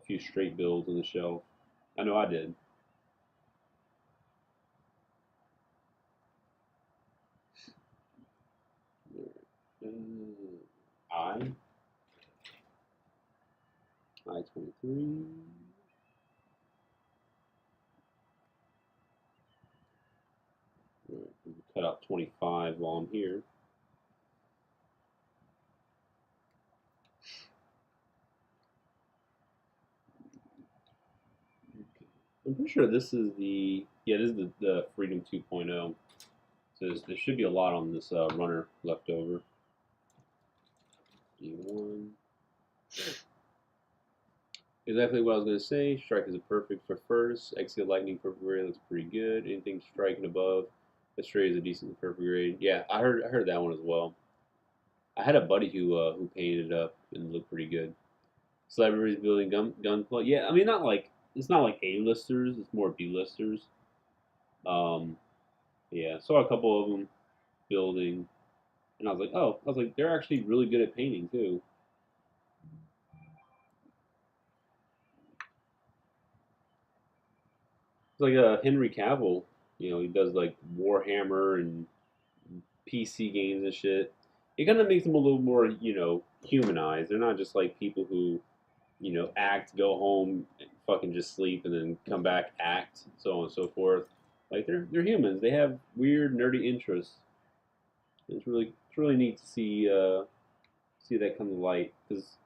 few straight builds on the shelf. I know I did. I 23. Right, cut out 25 while I'm here. I'm pretty sure this is this is the Freedom 2.0. So there should be a lot on this runner left over. E1. Exactly what I was going to say. Strike is perfect for first. Exit lightning perfect grade looks pretty good. Anything striking above astray is a decent perfect grade. Yeah, I heard that one as well. I had a buddy who painted it up and it looked pretty good. Celebrities building gunplay. Yeah, I mean not like it's not like A-listers. It's more B-listers. Um, yeah, saw a couple of them building, and I was like, they're actually really good at painting too. It's like Henry Cavill. He does like Warhammer and PC games and shit. It kind of makes them a little more, humanized. They're not just like people who, act, go home, and fucking just sleep, and then come back, act, so on and so forth. Like they're humans. They have weird, nerdy interests. It's really neat to see that come to light because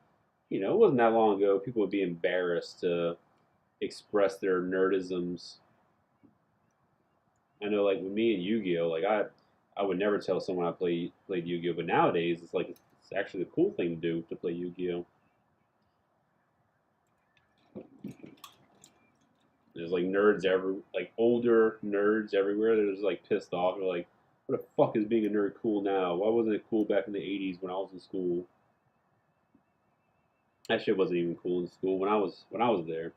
it wasn't that long ago people would be embarrassed to express their nerdisms. I know, like with me and Yu-Gi-Oh, like I would never tell someone I played Yu-Gi-Oh, but nowadays it's like it's actually the cool thing to do to play Yu-Gi-Oh. There's like like older nerds everywhere. They're just like pissed off. They're like, "What the fuck is being a nerd cool now? Why wasn't it cool back in the '80s when I was in school?" That shit wasn't even cool in school when I was there.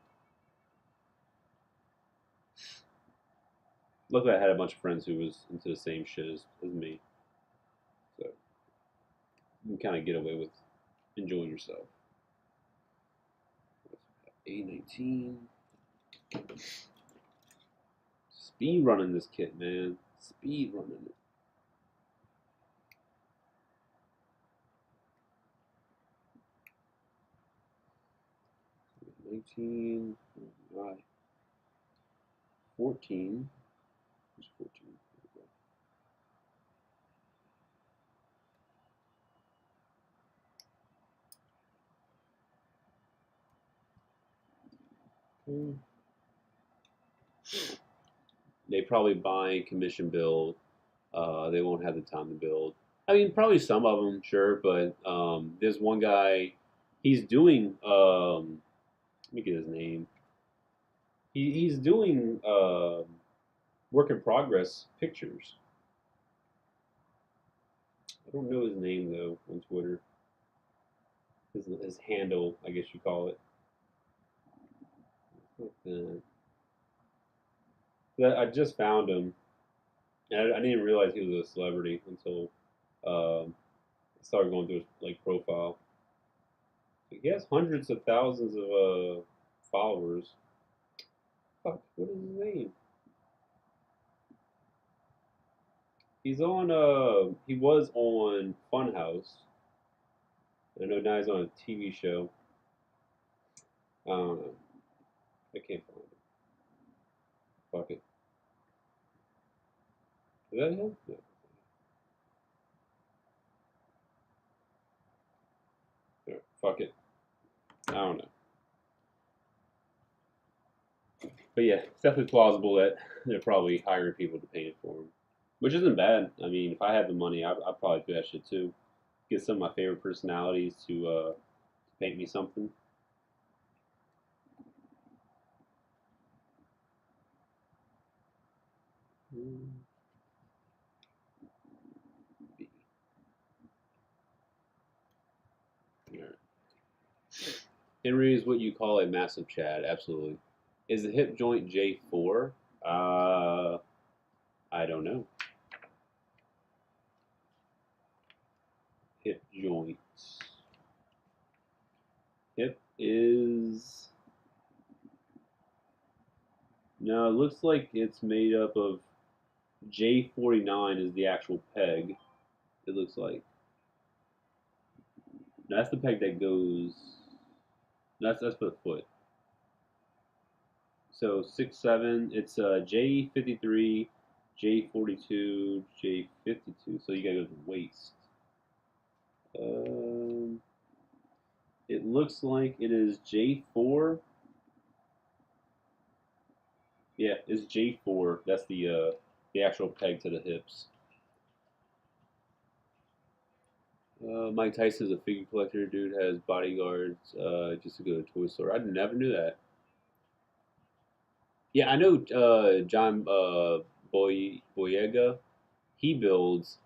Luckily, I had a bunch of friends who was into the same shit as me, so you can kind of get away with enjoying yourself. A19. Speed running this kit, man. Speed running it. 19. Right. 14. Who's 14? Okay. They probably buy commission build. They won't have the time to build. I mean, probably some of them, sure, but there's one guy. He's doing. Let me get his name. He's doing work in progress pictures. I don't know his name though on Twitter. His handle, I guess you call it. I just found him, and I didn't realize he was a celebrity until I started going through his like profile. He has hundreds of thousands of followers. Fuck, what is his name? He was on Funhouse. I know now he's on a TV show. I don't know. I can't find it. Fuck it. Is that him? No. Alright, fuck it. I don't know. But yeah, it's definitely plausible that they're probably hiring people to paint it for them, which isn't bad. I mean, if I had the money, I'd probably do that shit too. Get some of my favorite personalities to paint me something. Alright. Henry is what you call a massive Chad. Absolutely. Is the hip joint J4? Uh, I don't know. Hip joint. Hip is. No, it looks like it's made up of J49 is the actual peg. It looks like. That's the peg that goes. That's for the foot. So 6 7. It's J53, J42, J52. So you gotta go to the waist. Um, it looks like it is J4. Yeah, it's J4. That's the actual peg to the hips. Mike Tyson's a figure collector. Dude has bodyguards. Just to go to a toy store. I never knew that. Yeah, I know. John Boyega. He builds.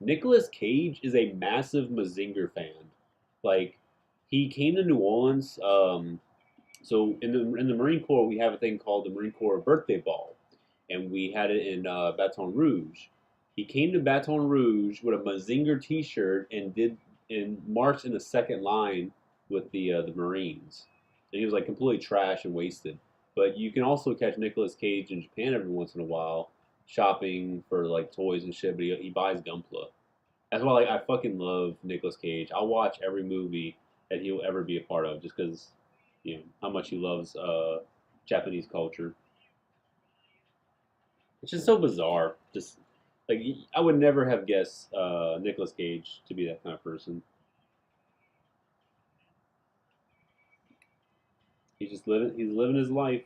Nicolas Cage is a massive Mazinger fan. Like, he came to New Orleans. So in the Marine Corps, we have a thing called the Marine Corps Birthday Ball, and we had it in Baton Rouge. He came to Baton Rouge with a Mazinger T-shirt and marched in the second line with the Marines. And he was like completely trash and wasted. But you can also catch Nicolas Cage in Japan every once in a while, shopping for like toys and shit. But he buys Gunpla. That's why like I fucking love Nicolas Cage. I'll watch every movie that he'll ever be a part of, just because how much he loves Japanese culture. It's just so bizarre. Just like I would never have guessed Nicolas Cage to be that kind of person. He's just living. He's living his life.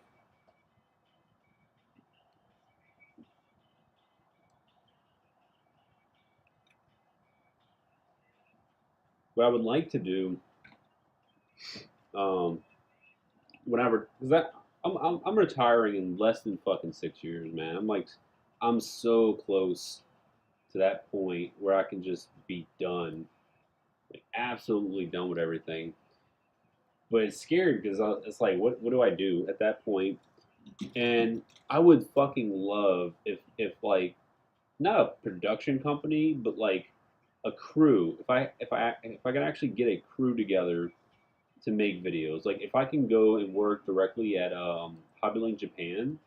What I would like to do, um, whenever, because that I'm retiring in less than fucking 6 years, man. I'm so close to that point where I can just be done, like absolutely done with everything. But it's scary because it's like, what do I do at that point? And I would fucking love if like not a production company, but like a crew. If I can actually get a crew together to make videos, like if I can go and work directly at Hobbylink Japan,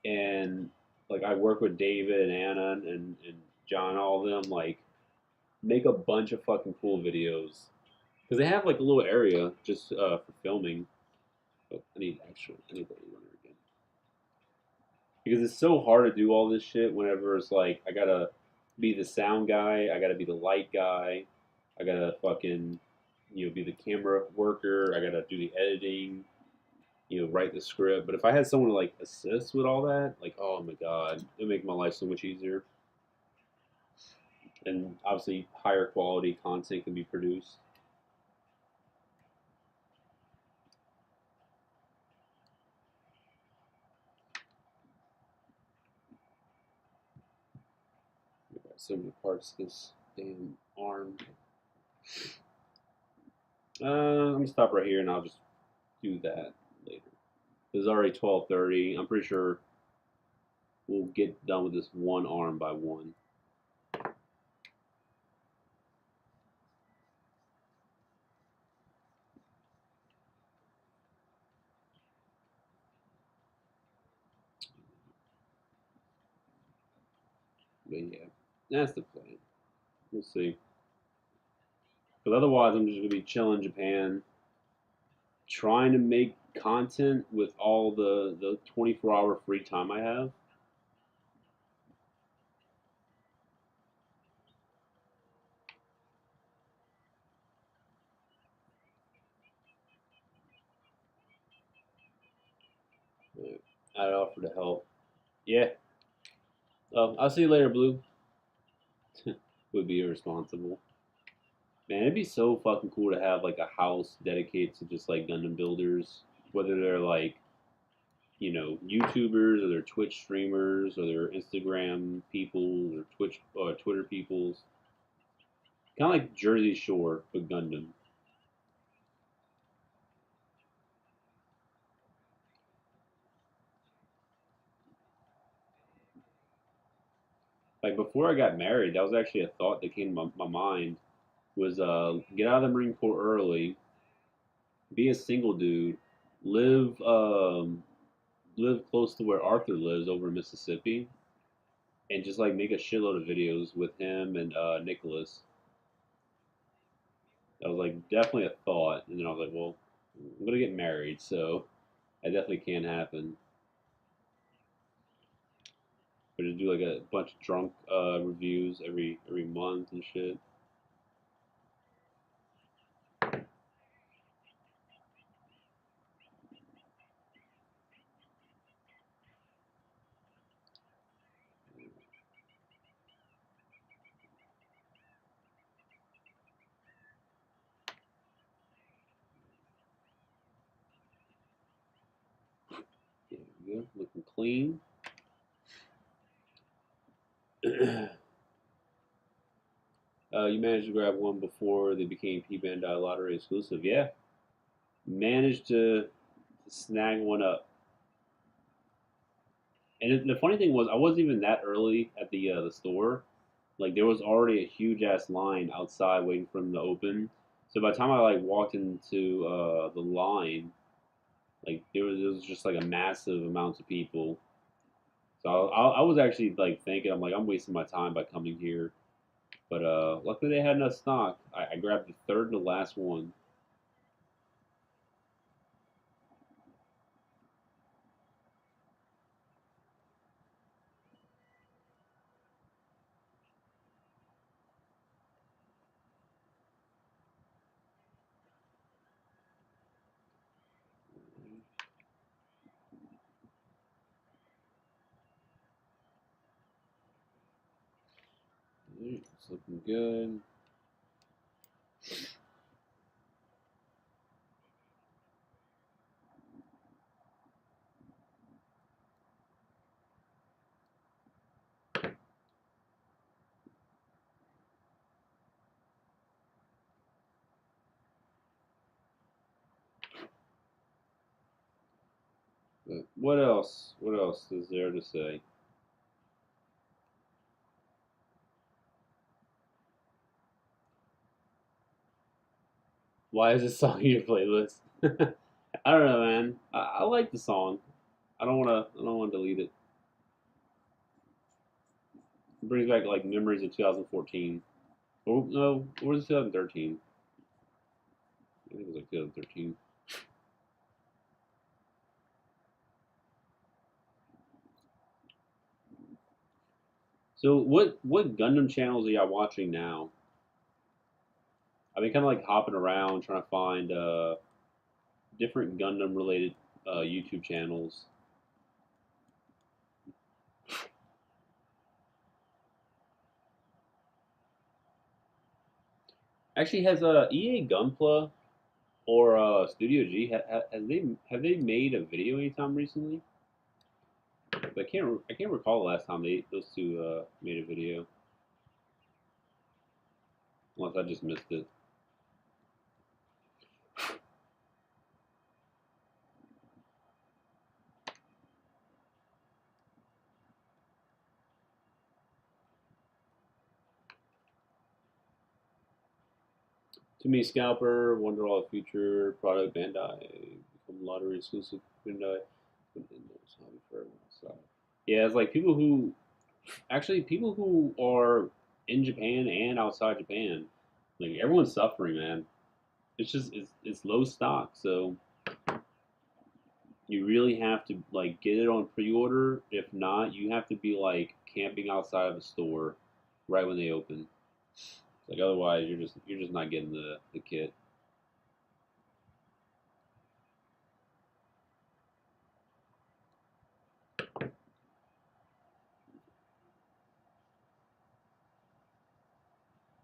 and like I work with David and Anna and John, all of them, like make a bunch of fucking cool videos because they have like a little area just for filming. Oh, I need the runner again because it's so hard to do all this shit. Whenever it's like I gotta be the sound guy, I gotta be the light guy, I gotta fucking be the camera worker, I gotta do the editing, write the script. But if I had someone to like assist with all that, like oh my god, it'd make my life so much easier. And obviously, higher quality content can be produced. I've got so many parts to this damn arm. I'm gonna stop right here and I'll just do that later. It's already 12:30. I'm pretty sure we'll get done with this one arm by one. But yeah, that's the plan. We'll see. But otherwise, I'm just gonna be chilling in Japan, trying to make content with all the 24-hour free time I have. I'd offer to help. Yeah. I'll see you later, Blue. Would be irresponsible. Man, it'd be so fucking cool to have like a house dedicated to just like Gundam builders, whether they're like YouTubers or they're Twitch streamers or they're Instagram people or Twitch or Twitter peoples. Kind of like Jersey Shore but Gundam. Like before I got married, that was actually a thought that came to my mind was get out of the Marine Corps early, be a single dude, live live close to where Arthur lives over in Mississippi, and just like make a shitload of videos with him and Nicholas. That was like definitely a thought, and then I was like, well, I'm gonna get married, so that definitely can't happen. But just do like a bunch of drunk reviews every month and shit. good, looking clean. You managed to grab one before they became P Bandai Lottery exclusive. Yeah, managed to snag one up. And the funny thing was, I wasn't even that early at the store. Like there was already a huge ass line outside waiting for them to open. So by the time I like walked into the line, like there was just like a massive amount of people. So I was actually like thinking, I'm like I'm wasting my time by coming here. But luckily they had enough stock. I grabbed the third and the last one. It's looking good. But what else? What else is there to say? Why is this song in your playlist? I don't know, man. I like the song. I don't wanna. I don't wanna delete it. It brings back like memories of 2014. Or no, or was it 2013? I think it was like 2013. So what Gundam channels are y'all watching now? I've been kind of like hopping around trying to find different Gundam related YouTube channels. Actually, has EA Gunpla or Studio G have they made a video anytime recently? I can't recall the last time those two made a video, unless I just missed it. To me, Scalper, Wonder All Future, Product Bandai, become lottery exclusive Bandai. So, yeah, it's like people who are in Japan and outside Japan, like everyone's suffering, man. It's low stock, so you really have to like get it on pre-order. If not, you have to be like camping outside of the store right when they open. Like otherwise, you're just not getting the kit.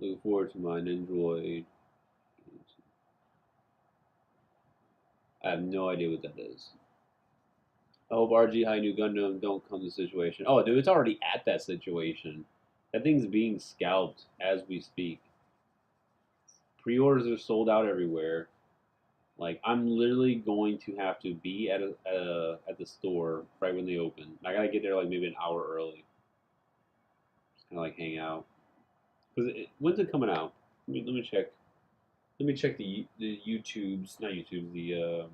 Looking forward to my Nindroid. I have no idea what that is. I hope RG High New Gundam don't come to the situation. Oh, dude, it's already at that situation. That thing's being scalped as we speak. Pre-orders are sold out everywhere. Like I'm literally going to have to be at the store right when they open. I gotta get there like maybe an hour early. Just kind of like hang out. Cause when's it coming out? Let me check. Let me check the YouTubes, not YouTube, the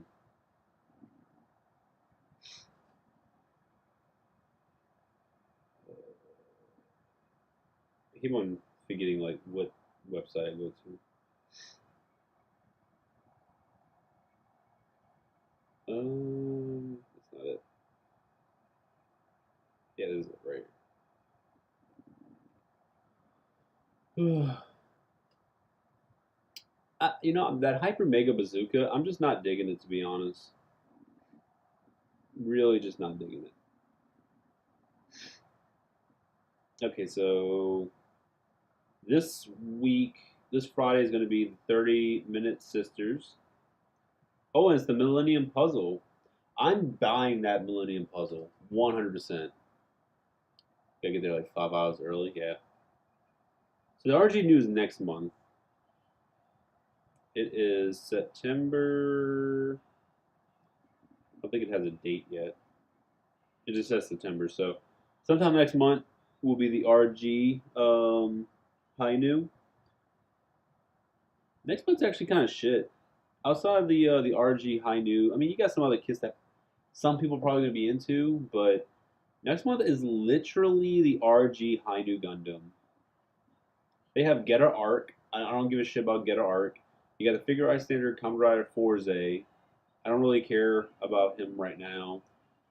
I keep on forgetting like what website I go to. That's not it. Yeah, this is it right. You know that hyper mega bazooka. I'm just not digging it to be honest. Really, just not digging it. Okay, so this week, this Friday is going to be the 30-minute sisters. Oh, and it's the Millennium Puzzle. I'm buying that Millennium Puzzle 100%. Gotta get there like 5 hours early. Yeah. So the RG news next month. It is September. I don't think it has a date yet. It just says September. So sometime next month will be the RG High New. Next month's actually kind of shit. Outside of the RG High New, I mean, you got some other kits that some people are probably gonna be into, but next month is literally the RG High New Gundam. They have Getter Arc. I don't give a shit about Getter Arc. You got the Figure Eye Standard Kamen Rider Forze. I don't really care about him right now.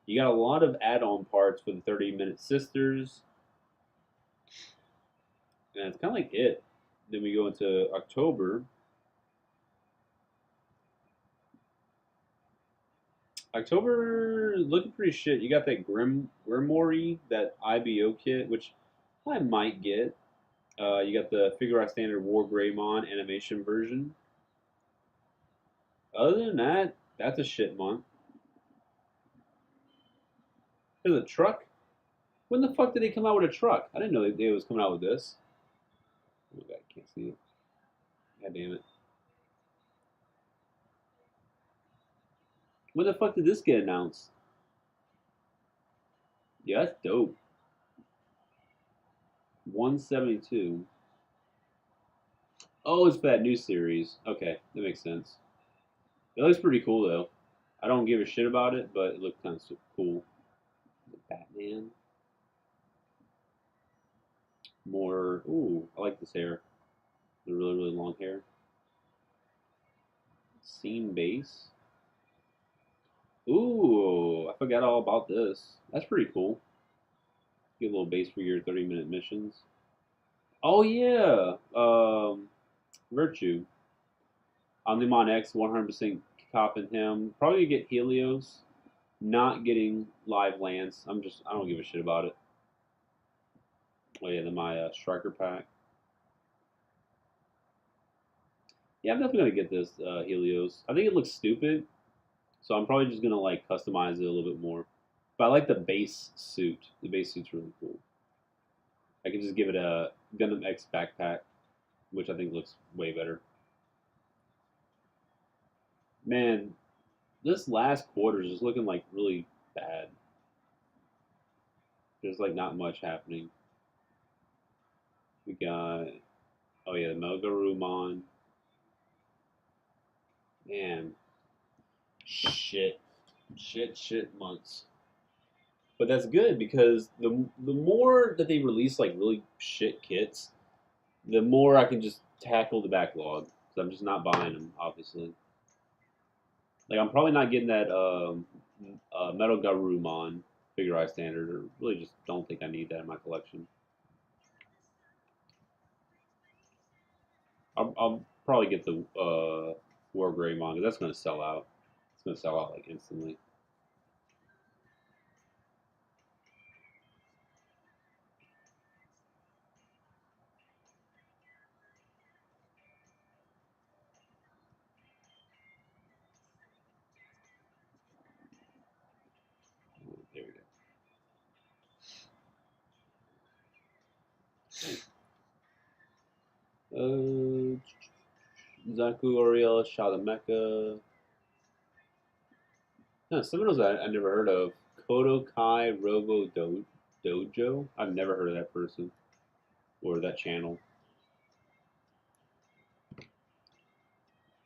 You got a lot of add-on parts for the 30-minute sisters, and it's kind of like it. Then we go into October. October looking pretty shit. You got that Grimory, that IBO kit, which I might get. You got the Figure Out Standard War Greymon animation version. Other than that, that's a shit month. There's a truck. When the fuck did they come out with a truck? I didn't know they was coming out with this. Oh my god, I can't see it. God damn it. When the fuck did this get announced? Yeah, that's dope. 172. Oh, it's for that new series. Okay, that makes sense. It looks pretty cool though. I don't give a shit about it, but it looks kind of cool. Batman. More. Ooh, I like this hair. The really, really long hair. Scene base. Ooh, I forgot all about this. That's pretty cool. Get a little base for your 30-minute missions. Oh yeah, Virtue. Omnimon X, 100% copping him. Probably get Helios. Not getting live Lance. I don't give a shit about it. Oh yeah, then my Striker pack. Yeah, I'm definitely gonna get this Helios. I think it looks stupid, so I'm probably just gonna like customize it a little bit more. But I like the base suit. The base suit's really cool. I can just give it a Gundam X backpack, which I think looks way better. Man, this last quarter is just looking like really bad. There's like not much happening. We got oh yeah, the Melgarumon. Man, shit, shit months. But that's good because the more that they release like really shit kits, the more I can just tackle the backlog. So I'm just not buying them, obviously. Like I'm probably not getting that Metal Garurumon figure eye standard, or really just don't think I need that in my collection. I'll probably get the War Greymon because that's going to sell out. It's going to sell out like instantly. There we go. Zaku Oriel, Shadamecha. No, some of those I never heard of. Kodo Kai Robo Dojo. I've never heard of that person or that channel.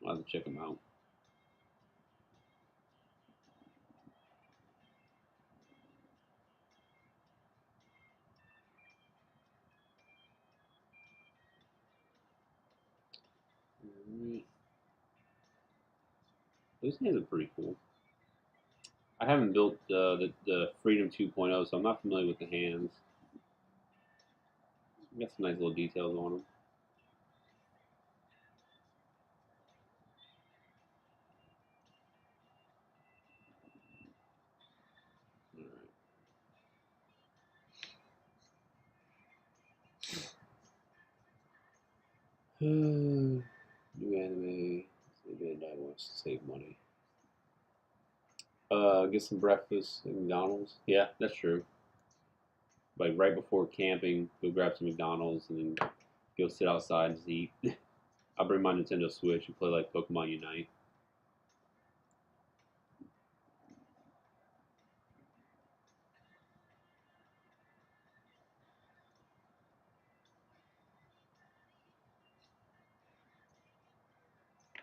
I'll have to check them out. Those hands are pretty cool. I haven't built the Freedom 2.0, so I'm not familiar with the hands. Got some nice little details on them. New anime. Maybe I wants to save money. Get some breakfast at McDonald's. Yeah, that's true. Like right before camping, go grab some McDonald's and then go sit outside and eat. I'll bring my Nintendo Switch and play like Pokemon Unite.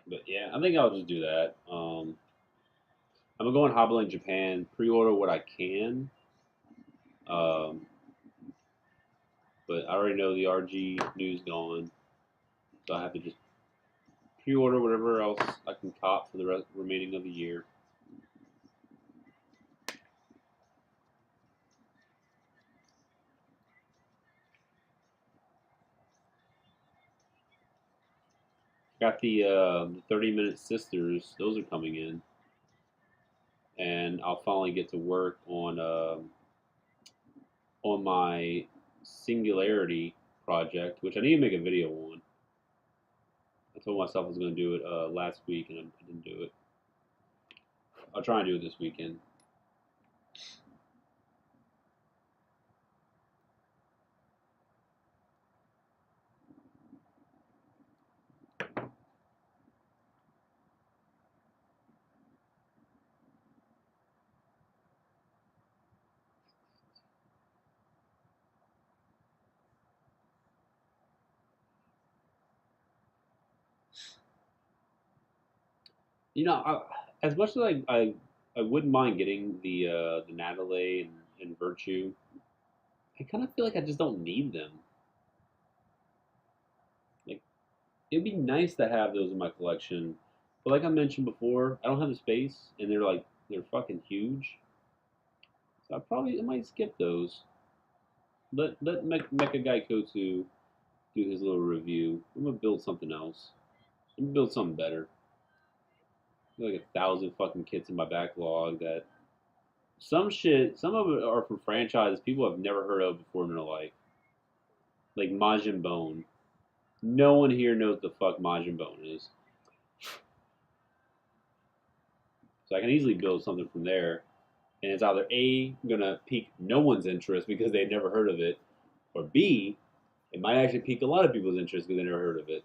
But yeah, I think I'll just do that. I'm gonna go on Hobbyland Japan, pre-order what I can. Um, but I already know the RG news gone, so I have to just pre-order whatever else I can cop for the remaining of the year. Got the 30-minute sisters; those are coming in, and I'll finally get to work on my Singularity project, which I need to make a video on. I told myself I was going to do it last week, and I didn't do it. I'll try and do it this weekend. As much as I wouldn't mind getting the Natalie and Virtue, I kind of feel like I just don't need them. Like it'd be nice to have those in my collection, but like I mentioned before, I don't have the space, and they're fucking huge. So I might skip those. Let Mecha Geico to do his little review. I'm gonna build something else. I'm gonna build something better. Like 1,000 fucking kits in my backlog that some of it are from franchises people have never heard of before in their life. Like Majin Bone. No one here knows the fuck Majin Bone is. So I can easily build something from there. And it's either A, gonna pique no one's interest because they've never heard of it, or B, it might actually pique a lot of people's interest because they never heard of it.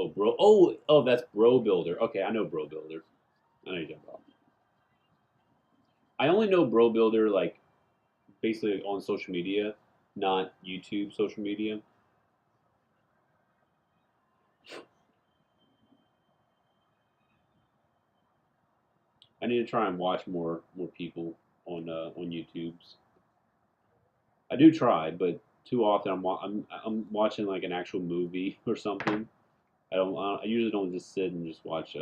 Oh, bro. Oh, that's Bro Builder. Okay, I know Bro Builder. I know you're talking about. I only know Bro Builder like basically on social media, not YouTube social media. I need to try and watch more people on YouTube's. I do try, but too often I'm watching like an actual movie or something. I usually don't just sit and just watch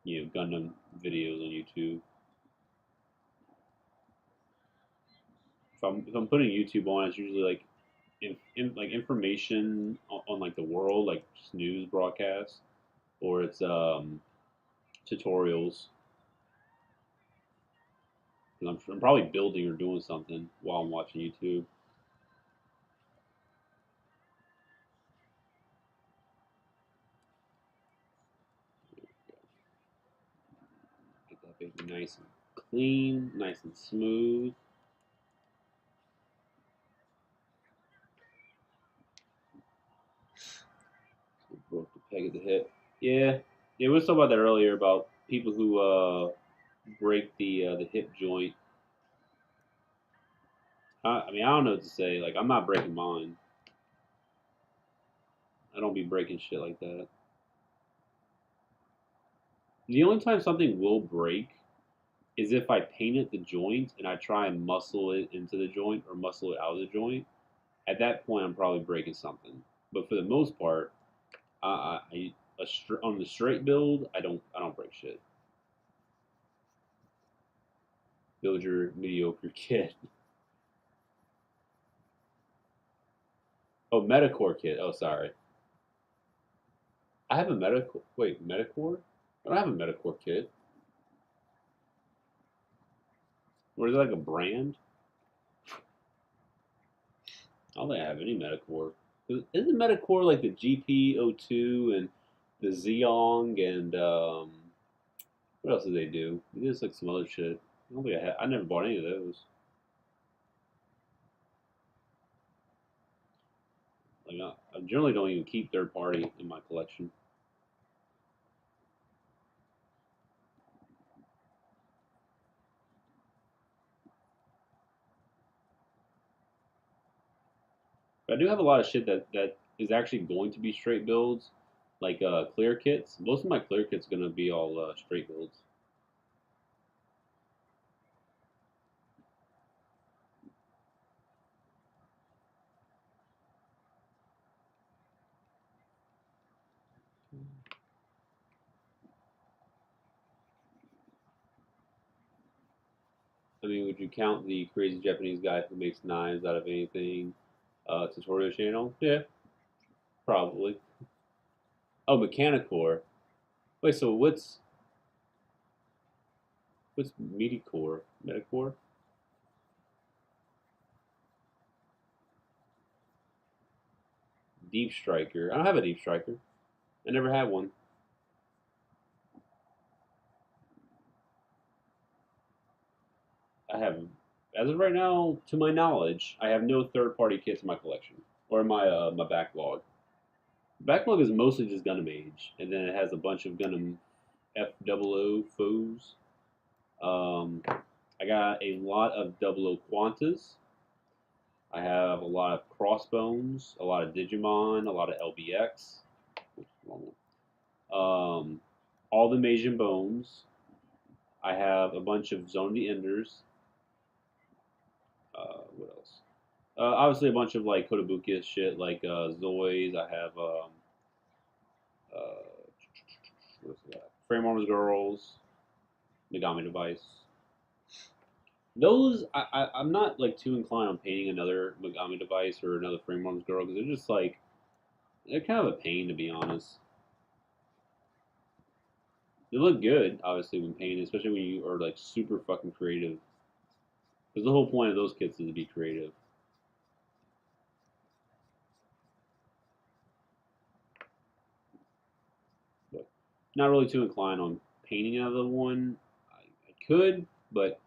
Gundam videos on YouTube. If I'm putting YouTube on, it's usually like like information on like the world, like just news broadcasts, or it's tutorials. I'm probably building or doing something while I'm watching YouTube. Get that baby nice and clean, nice and smooth. So broke the peg at the hip. Yeah, yeah. We were talking about that earlier about people who break the hip joint. I mean, I don't know what to say. Like, I'm not breaking mine. I don't be breaking shit like that. The only time something will break is if I painted the joint and I try and muscle it into the joint or muscle it out of the joint. At that point, I'm probably breaking something. But for the most part, on the straight build, I don't break shit. Build your mediocre kit. Oh, Metacore kit. Oh, sorry. I have a Metacore. Wait, Metacore? I don't have a Metacore kit. Or is it like a brand? I don't think I have any Metacore. Isn't Metacore like the GP02 and the Zeong and What else did they do? They did like some other shit. I don't think I never bought any of those. Like I generally don't even keep third party in my collection. But I do have a lot of shit that is actually going to be straight builds, like clear kits. Most of my clear kits are gonna be all straight builds. I mean, would you count the crazy Japanese guy who makes knives out of anything tutorial channel? Yeah, probably. Oh, Mechanicore. Wait, so what's Medicore? Metacore? Deep Striker. I don't have a Deep Striker. I never had one. I have, as of right now, to my knowledge, I have no third-party kits in my collection or in my backlog. Backlog is mostly just Gundam Age, and then it has a bunch of Gundam F00 foes. I got a lot of Double O Quantas. I have a lot of Crossbones, a lot of Digimon, a lot of LBX. All the Majin Bones. I have a bunch of Zone of the Enders. What else? Obviously, a bunch of like Kotobukiya shit, like Zoids. I have uh, what's that? Frame Armors Girls, Megami Device. Those I'm not like too inclined on painting another Megami Device or another Frame Armors Girl because they're just like they're kind of a pain to be honest. They look good, obviously, when painted, especially when you are like super fucking creative. Because the whole point of those kits is to be creative. But not really too inclined on painting another one. I could, but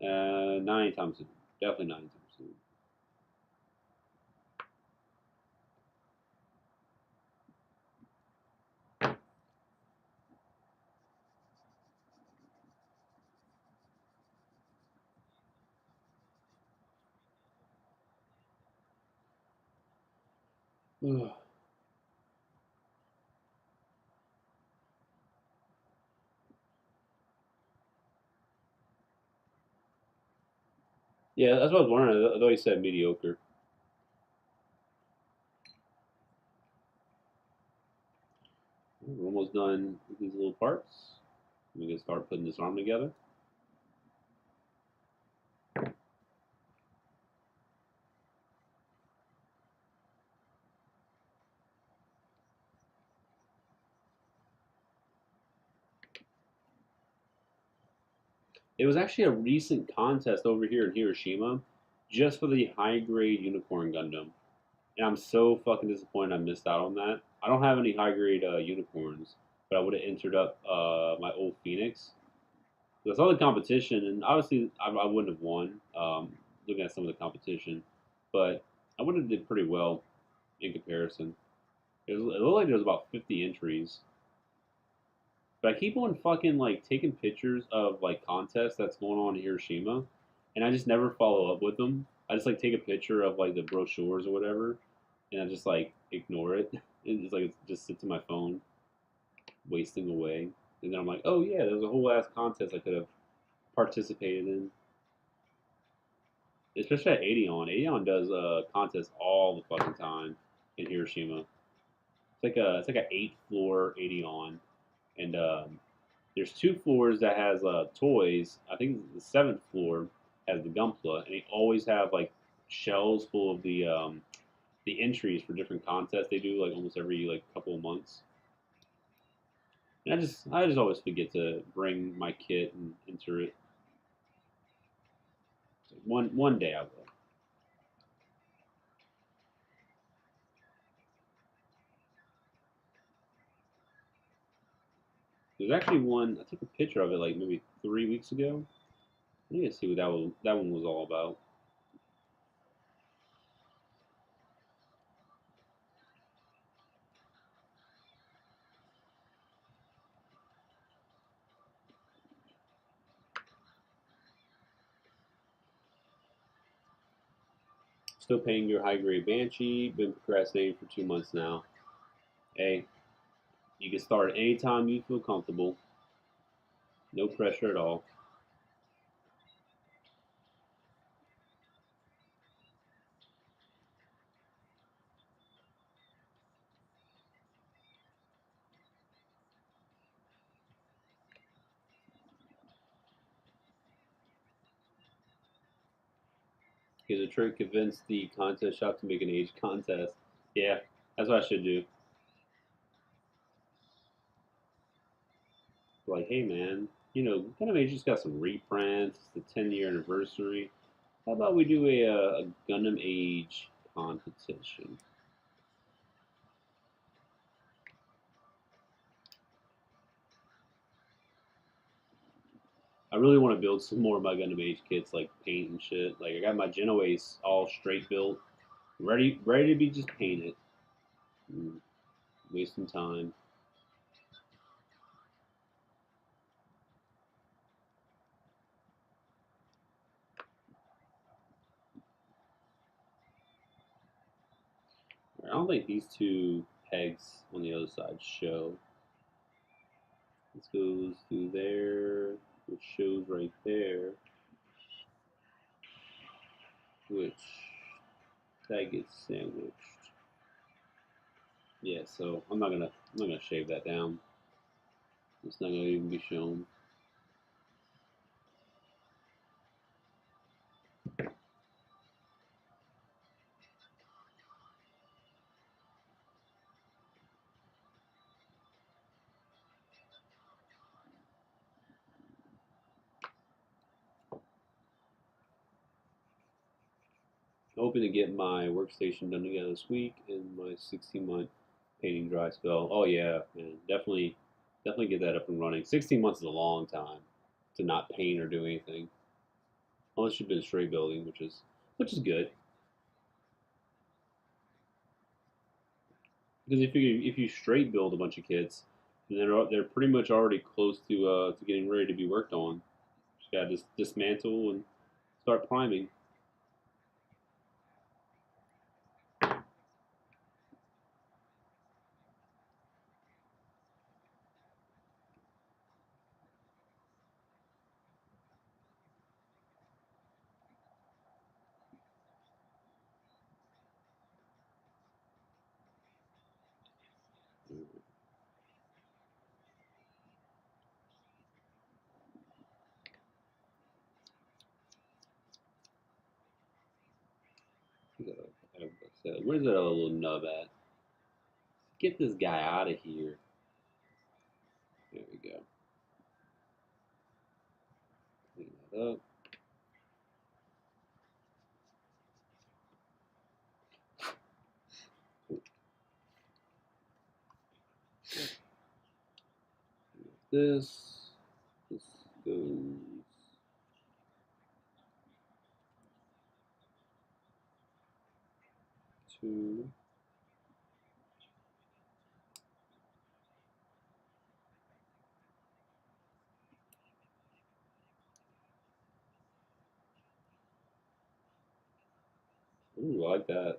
not anytime soon. Definitely not anytime soon. Yeah, that's what I was wondering. I thought you said mediocre. We're almost done with these little parts. We can start putting this arm together. It was actually a recent contest over here in Hiroshima just for the high grade unicorn Gundam. And I'm so fucking disappointed I missed out on that. I don't have any high grade unicorns, but I would have entered up my old Phoenix. So I saw the competition, and obviously I wouldn't have won looking at some of the competition, but I would have did pretty well in comparison. It looked like there was about 50 entries. But I keep on fucking like taking pictures of like contests that's going on in Hiroshima, and I just never follow up with them. I just like take a picture of like the brochures or whatever, and I just like ignore it. And it's like it just sits in my phone, wasting away. And then I'm like, oh yeah, there's a whole ass contest I could have participated in. Especially at Adion. Adion does contests all the fucking time in Hiroshima. It's like a 8 floor Adion, and there's 2 floors that has toys. I think the 7th floor has the Gunpla, and they always have like shelves full of the entries for different contests they do like almost every like couple of months. And I just always forget to bring my kit and enter it. One day I will. There's actually one. I took a picture of it like maybe 3 weeks ago. I need to see what that one was all about. Still paying your high grade Banshee. Been procrastinating for 2 months now. Hey, you can start anytime you feel comfortable. No pressure at all. Here's a trick: convince the contest shop to make an age contest. Yeah, that's what I should do. Like, hey man, Gundam Age just got some reprints. It's the 10-year anniversary. How about we do a Gundam Age competition? I really want to build some more of my Gundam Age kits, like paint and shit. Like I got my Genoace all straight built, ready to be just painted. Mm, wasting time. I don't think these two pegs on the other side show. This goes through there, which shows right there, which that gets sandwiched. Yeah, so I'm not gonna shave that down. It's not gonna even be shown. Hoping to get my workstation done together this week and my 16-month painting dry spell. Oh yeah, man, definitely get that up and running. 16 months is a long time to not paint or do anything, unless you've been straight building, which is good. Because if you straight build a bunch of kits, then they're pretty much already close to getting ready to be worked on. Just gotta just dismantle and start priming. Where's that other little nub at? Get this guy out of here. There we go. Clean that up. This this goes to ooh, I like that.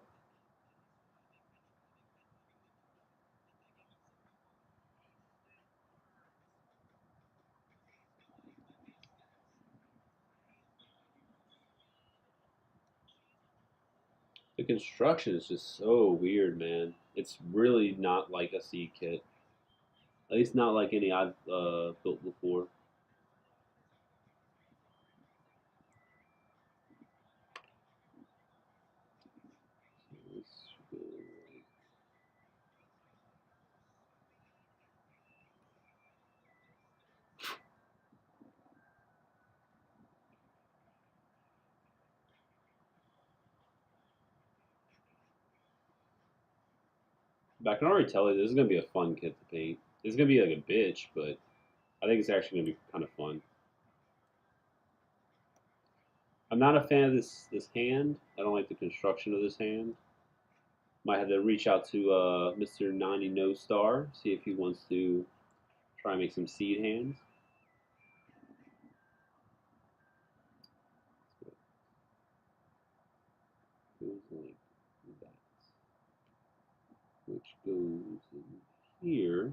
The construction is just so weird, man. It's really not like a C kit. At least not like any I've built before. But I can already tell you this is gonna be a fun kit to paint. It's gonna be like a bitch, but I think it's actually gonna be kind of fun. I'm not a fan of this hand. I don't like the construction of this hand. Might have to reach out to Mr. 90 No Star, see if he wants to try and make some seed hands. Goes like that, which goes in here.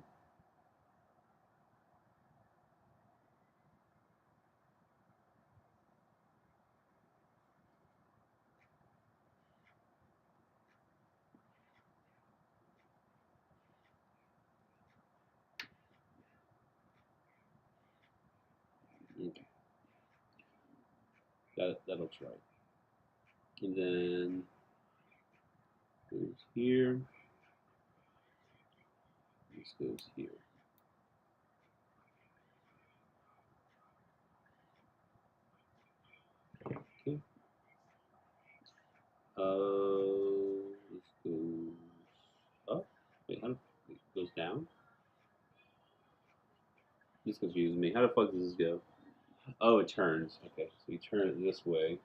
Okay, that looks right. And then goes here. This goes here. Okay. This goes up. Wait, how do it goes down? This confuses me. How the fuck does this go? Oh, it turns. Okay, so you turn it this way.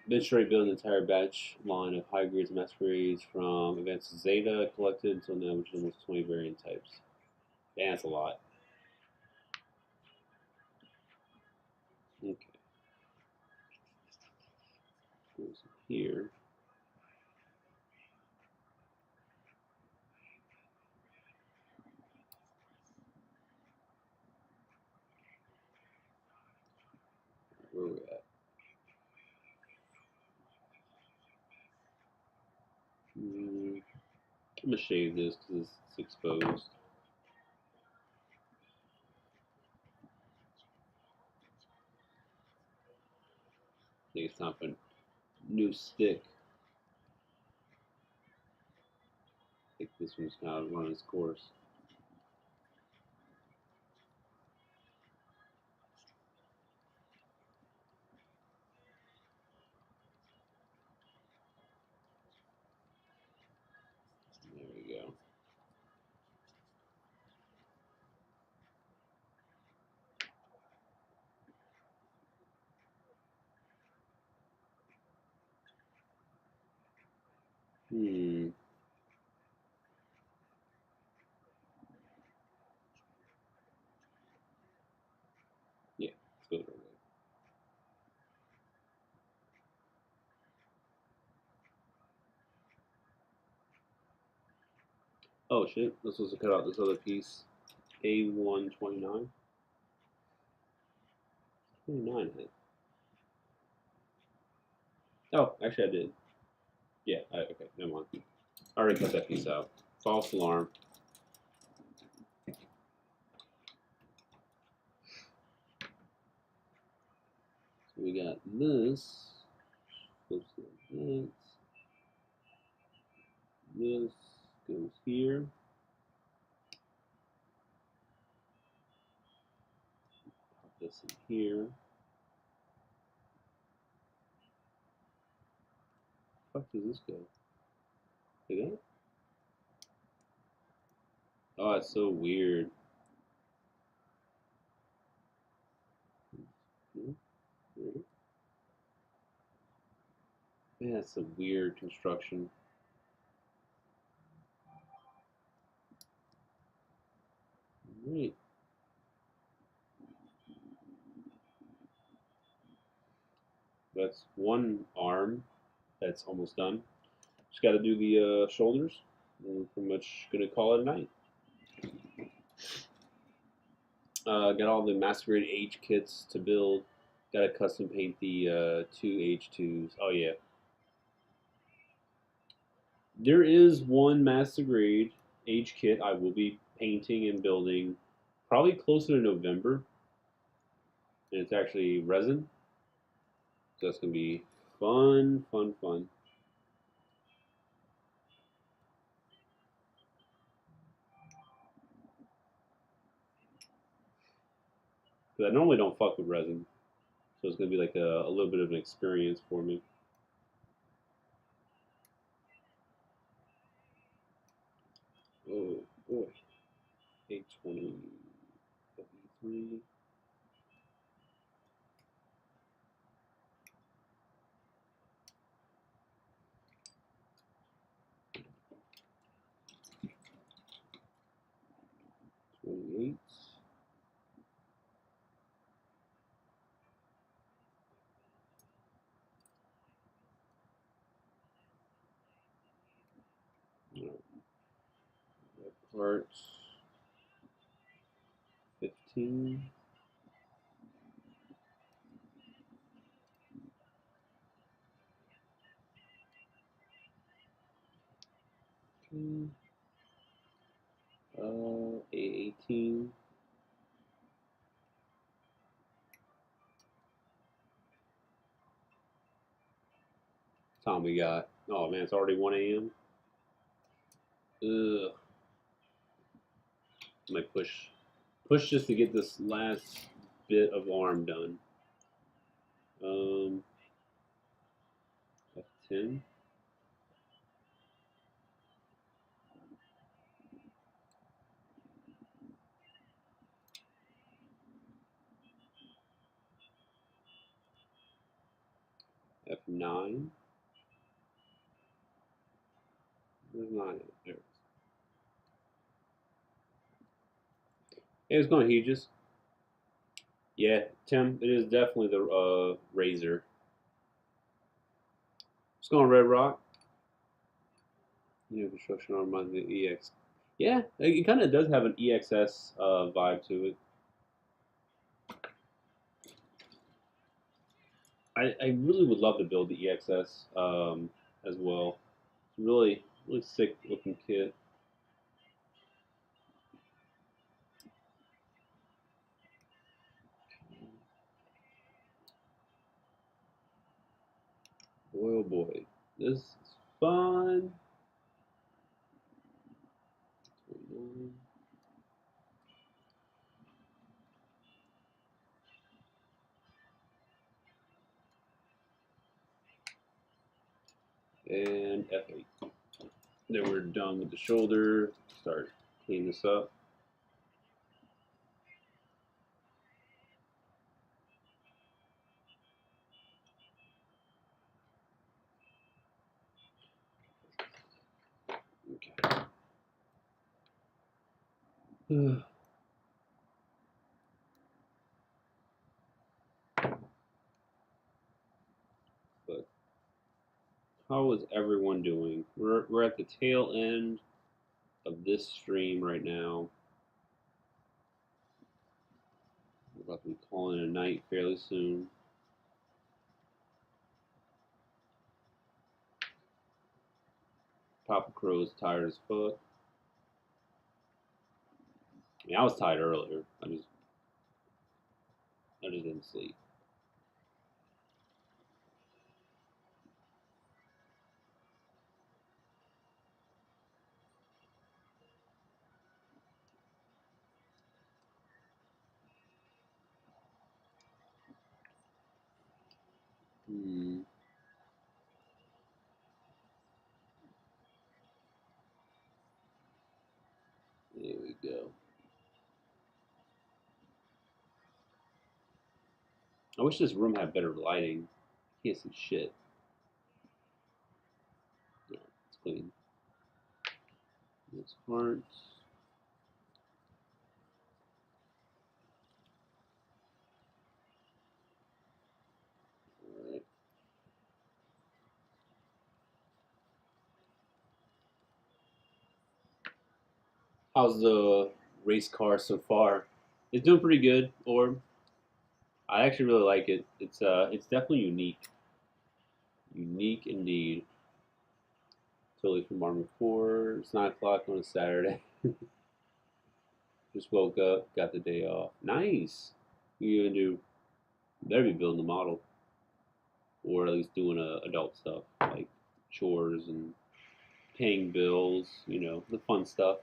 Been straight build an entire batch line of high grades masquerades from advanced Zeta collected until now, which is almost 20 variant types. Yeah, that's a lot. Okay. Goes here. Where are we at? I'm gonna shade this because it's exposed. I think it's time for a new stick. I think this one's kind of running its course. There we go. Hmm. Yeah, let's go the right way. Oh shit, this was to cut out this other piece. A129. 29 hit. Oh, actually I did. Yeah, okay, never mind. I already cut that piece out. False alarm. So we got this. Flips like that. This goes here. Pop this in here. Fuck does this go? Like that? Oh, it's so weird. Man, that's a weird construction. Right. That's one arm that's almost done. Just got to do the shoulders. And we're pretty much gonna call it a night. Got all the Masquerade H kits to build. Got to custom paint the two H2s. Oh yeah. There is one Masquerade H kit I will be painting and building probably closer to November. And it's actually resin. So that's going to be fun, fun, fun. Because I normally don't fuck with resin. So it's going to be like a little bit of an experience for me. 23. $28. Parts 15. A18. Time we got. Oh man, it's already 1 a.m. Ugh. I might push just to get this last bit of arm done. F10. F9. Where's 9? There. Hey, it's going Aegis. Yeah, Tim, it is definitely the Razor. It's going Red Rock. You know, construction arm on the EX. Yeah, it kind of does have an EXS vibe to it. I really would love to build the EXS as well. It's really sick looking kit. Boy, oh boy, this is fun. And F8. Then we're done with the shoulder. Start cleaning this up. Okay. But how is everyone doing? We're at the tail end of this stream right now. We're about to be calling it a night fairly soon. Papa Crow's tired as fuck. I mean, I was tired earlier. I just didn't sleep. There we go. I wish this room had better lighting. Can't see shit. No, it's clean. Those parts. Alright. How's the race car so far? It's doing pretty good, or I actually really like it. It's definitely unique. Unique indeed. Totally from Armored Core. It's 9 o'clock on a Saturday. Just woke up, got the day off. Nice. You gonna do? Better be building a model, or at least doing adult stuff like chores and paying bills. You know, the fun stuff.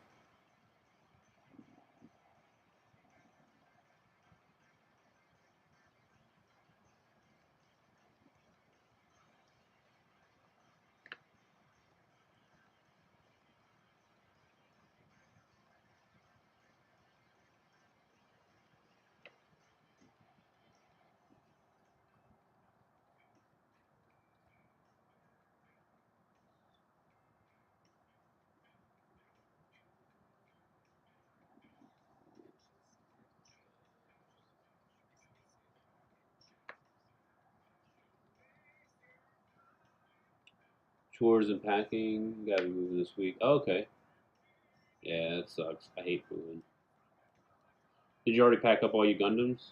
Chores and packing. Gotta be moving this week. Oh, okay. Yeah, that sucks. I hate moving. Did you already pack up all your Gundams?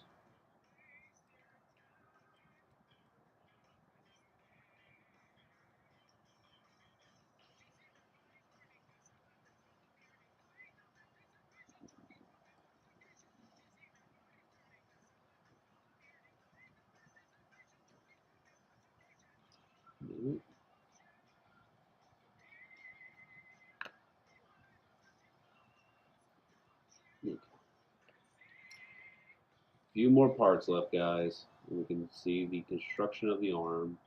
Mhm. Few more parts left, guys. And we can see the construction of the arm.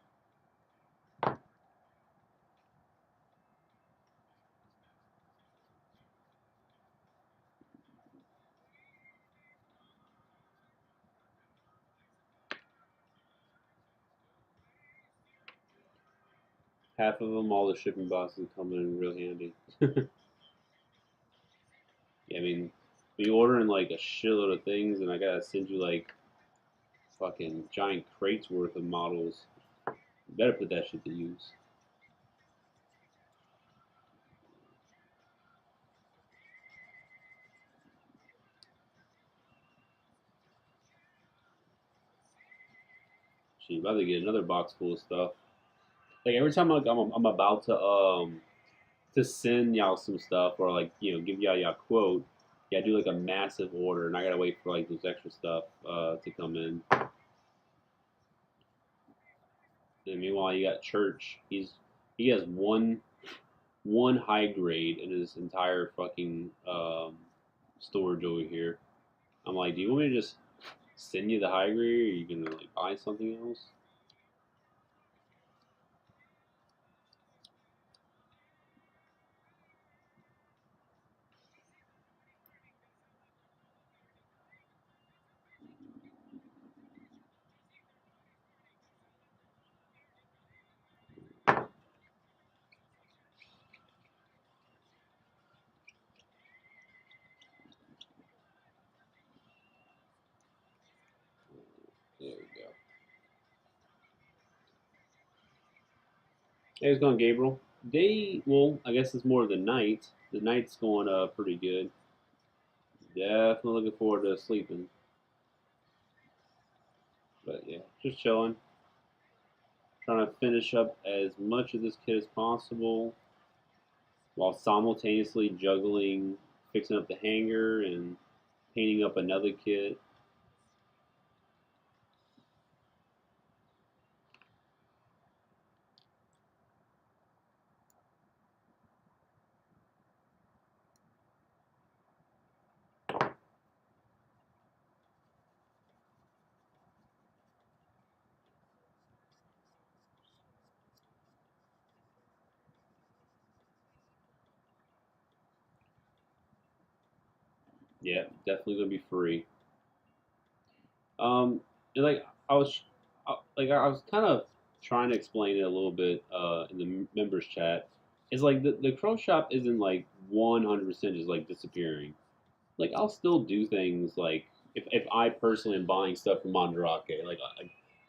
Half of them, all the shipping boxes come in real handy. Yeah, I mean, when you ordering like a shitload of things, and I gotta send you like fucking giant crates worth of models, you better put that shit to use. Shit, you about to get another box full of stuff. Like every time I'm about to send y'all some stuff or like give y'all quote, yeah, I do like a massive order, and I gotta wait for like this extra stuff to come in. And meanwhile, you got Church. He has one high grade in his entire fucking storage over here. I'm like, do you want me to just send you the high grade, or are you gonna like buy something else? There we go. Hey, it's going, Gabriel. Well, I guess it's more of the night. The night's going pretty good. Definitely looking forward to sleeping. But yeah, just chilling. Trying to finish up as much of this kit as possible while simultaneously juggling fixing up the hangar and painting up another kit. Yeah, definitely gonna be free. And like I was kind of trying to explain it a little bit in the members chat. It's like the Crow Shop isn't like 100% just like disappearing. Like I'll still do things like if I personally am buying stuff from Mandarake, like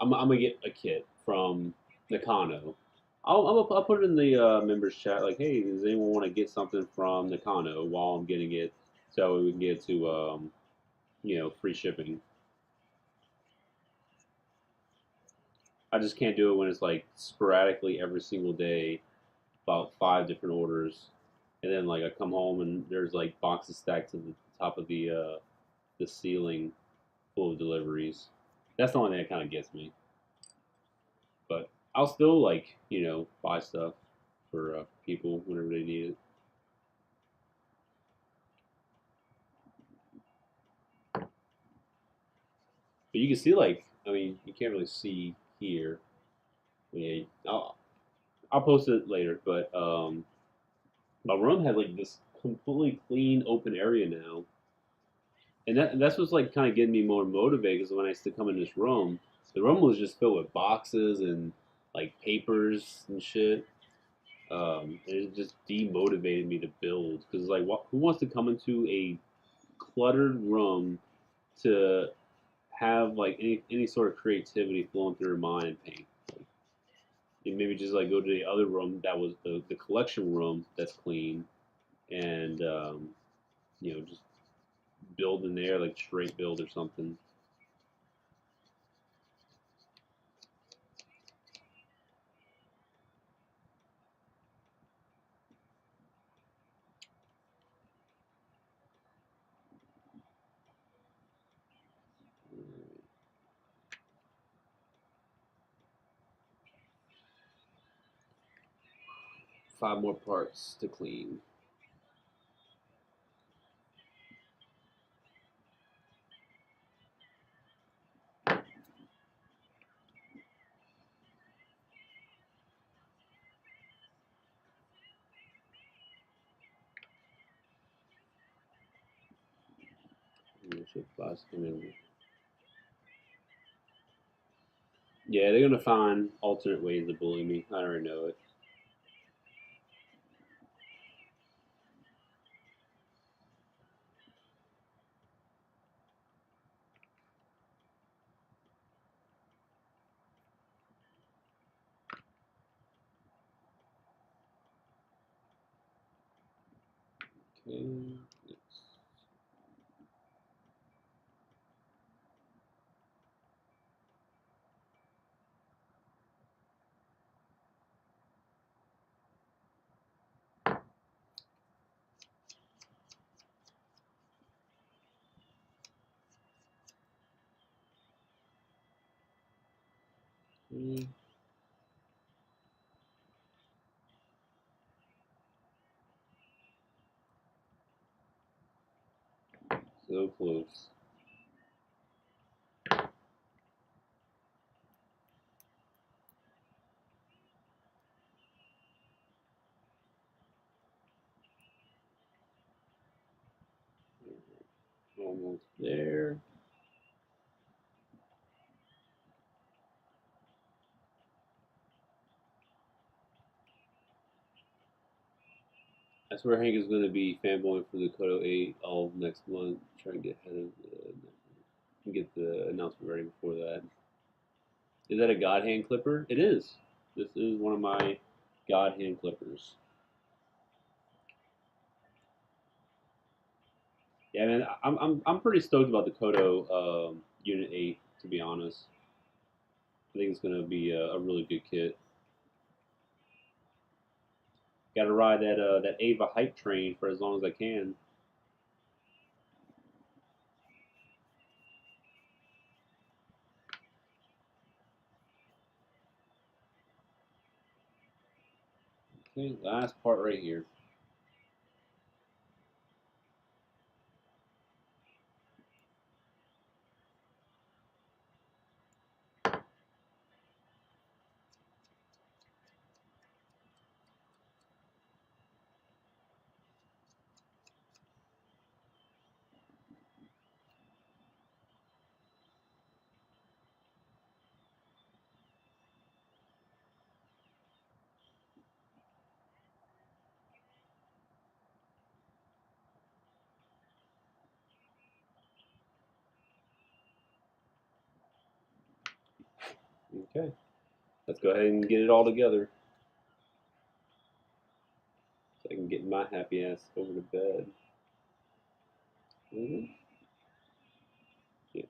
I'm gonna get a kit from Nakano. I'll put it in the members chat like, hey, does anyone want to get something from Nakano while I'm getting it, so we can get to free shipping. I just can't do it when it's like sporadically every single day, about five different orders, and then like I come home and there's like boxes stacked to the top of the ceiling full of deliveries. That's the only thing that kind of gets me. But I'll still like buy stuff for people whenever they need it. But you can see like I mean you can't really see here. Yeah, I'll post it later. But my room has like this completely clean open area now, and that's what's like kind of getting me more motivated. Because when I used to come in this room, the room was just filled with boxes and like papers and shit. It just demotivated me to build because like, who wants to come into a cluttered room to have like any sort of creativity flowing through their mind and paint? And maybe just like go to the other room that was the collection room that's clean, and just build in there like straight build or something. Right. 5 more parts to clean. Yeah, they're gonna find alternate ways to bully me. I already know it. Okay. Next. Okay. So close. Almost there. I swear Hank is going to be fanboying for the Kodo 8 all next month. Try and get ahead of get the announcement ready before that. Is that a God Hand clipper? It is. This is one of my God Hand clippers. Yeah, man, I'm pretty stoked about the Kodo Unit 8. To be honest, I think it's going to be a really good kit. Got to ride that Ava hype train for as long as I can. Okay, last part right here. Okay, let's go ahead and get it all together so I can get my happy ass over to bed. Mm-hmm. Yeah.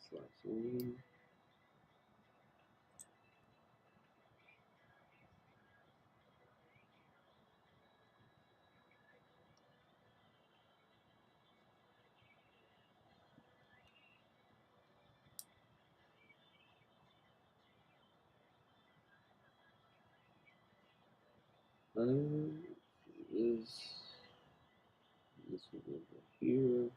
Slaps on. Is this one over here?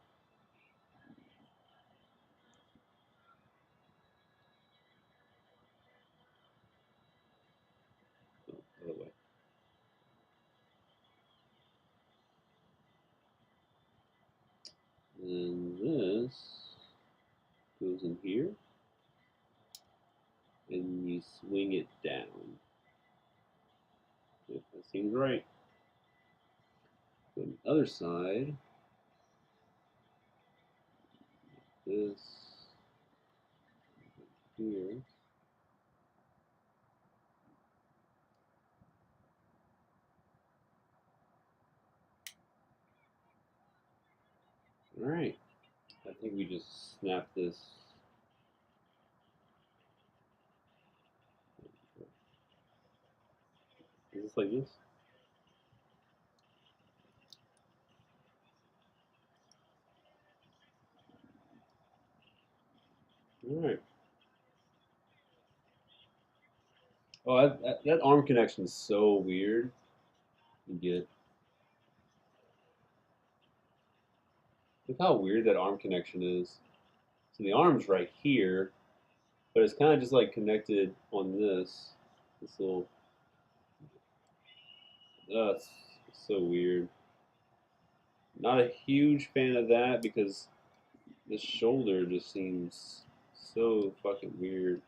And this goes in here, and you swing it down. Yep, that seems right. On the other side, this here. All right. I think we just snap this. Is this like this? All right. Oh, that arm connection is so weird. You get. Look how weird that arm connection is. So the arm's right here, but it's kind of just like connected on this little. That's so weird. Not a huge fan of that because this shoulder just seems so fucking weird.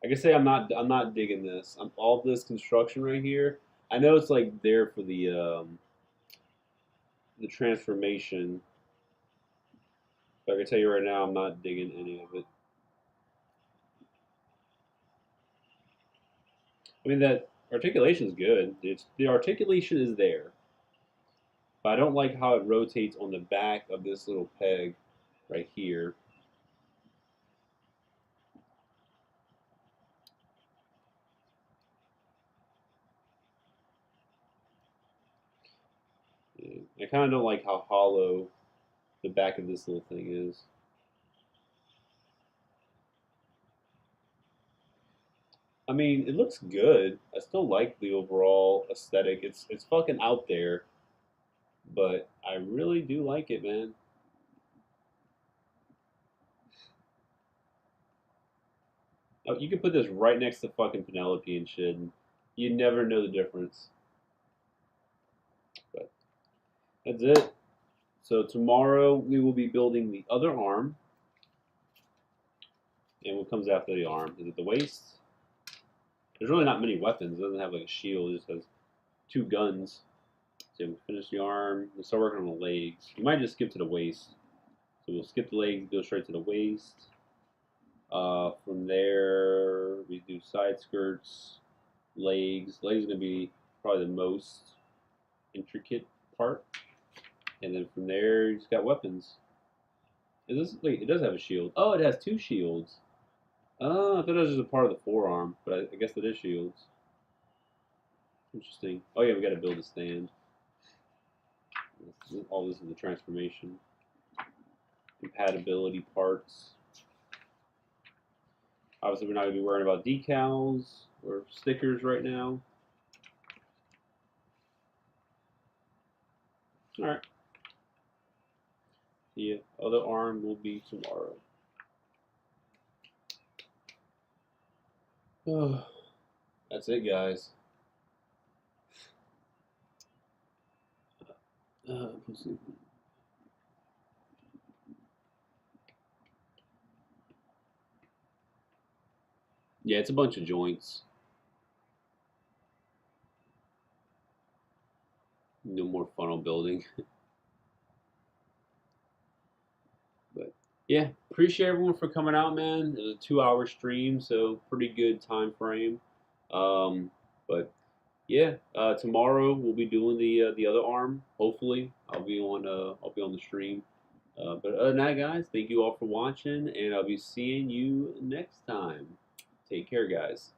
I can say I'm not digging this. All this construction right here. I know it's like there for the transformation, but I can tell you right now I'm not digging any of it. I mean that articulation is good. The articulation is there, but I don't like how it rotates on the back of this little peg right here. Yeah. I kind of don't like how hollow the back of this little thing is. I mean, it looks good. I still like the overall aesthetic. It's fucking out there, but I really do like it, man. Oh, you can put this right next to fucking Penelope and shit, and you never know the difference. But that's it. So tomorrow we will be building the other arm, and what comes after the arm? Is it the waist? There's really not many weapons. It doesn't have like a shield. It just has two guns. So we'll finish the arm. We'll start working on the legs. We might just skip to the waist. So we'll skip the legs, go straight to the waist. From there, we do side skirts, legs. Legs is going to be probably the most intricate part. And then from there, you just got weapons. Is this, wait, it does have a shield. Oh, it has two shields. Oh, I thought it was just a part of the forearm, but I guess it is shields. Interesting. Oh yeah, we got to build a stand. All this is the transformation. Compatibility parts. Obviously, we're not going to be worrying about decals or stickers right now. All right. The other arm will be tomorrow. Oh, that's it, guys. Let's see. Yeah, it's a bunch of joints. No more funnel building. But yeah, appreciate everyone for coming out, man. It was a 2 hour stream, so pretty good time frame. But yeah, tomorrow we'll be doing the other arm. Hopefully, I'll be on the stream. But other than that, guys, thank you all for watching, and I'll be seeing you next time. Take care, guys.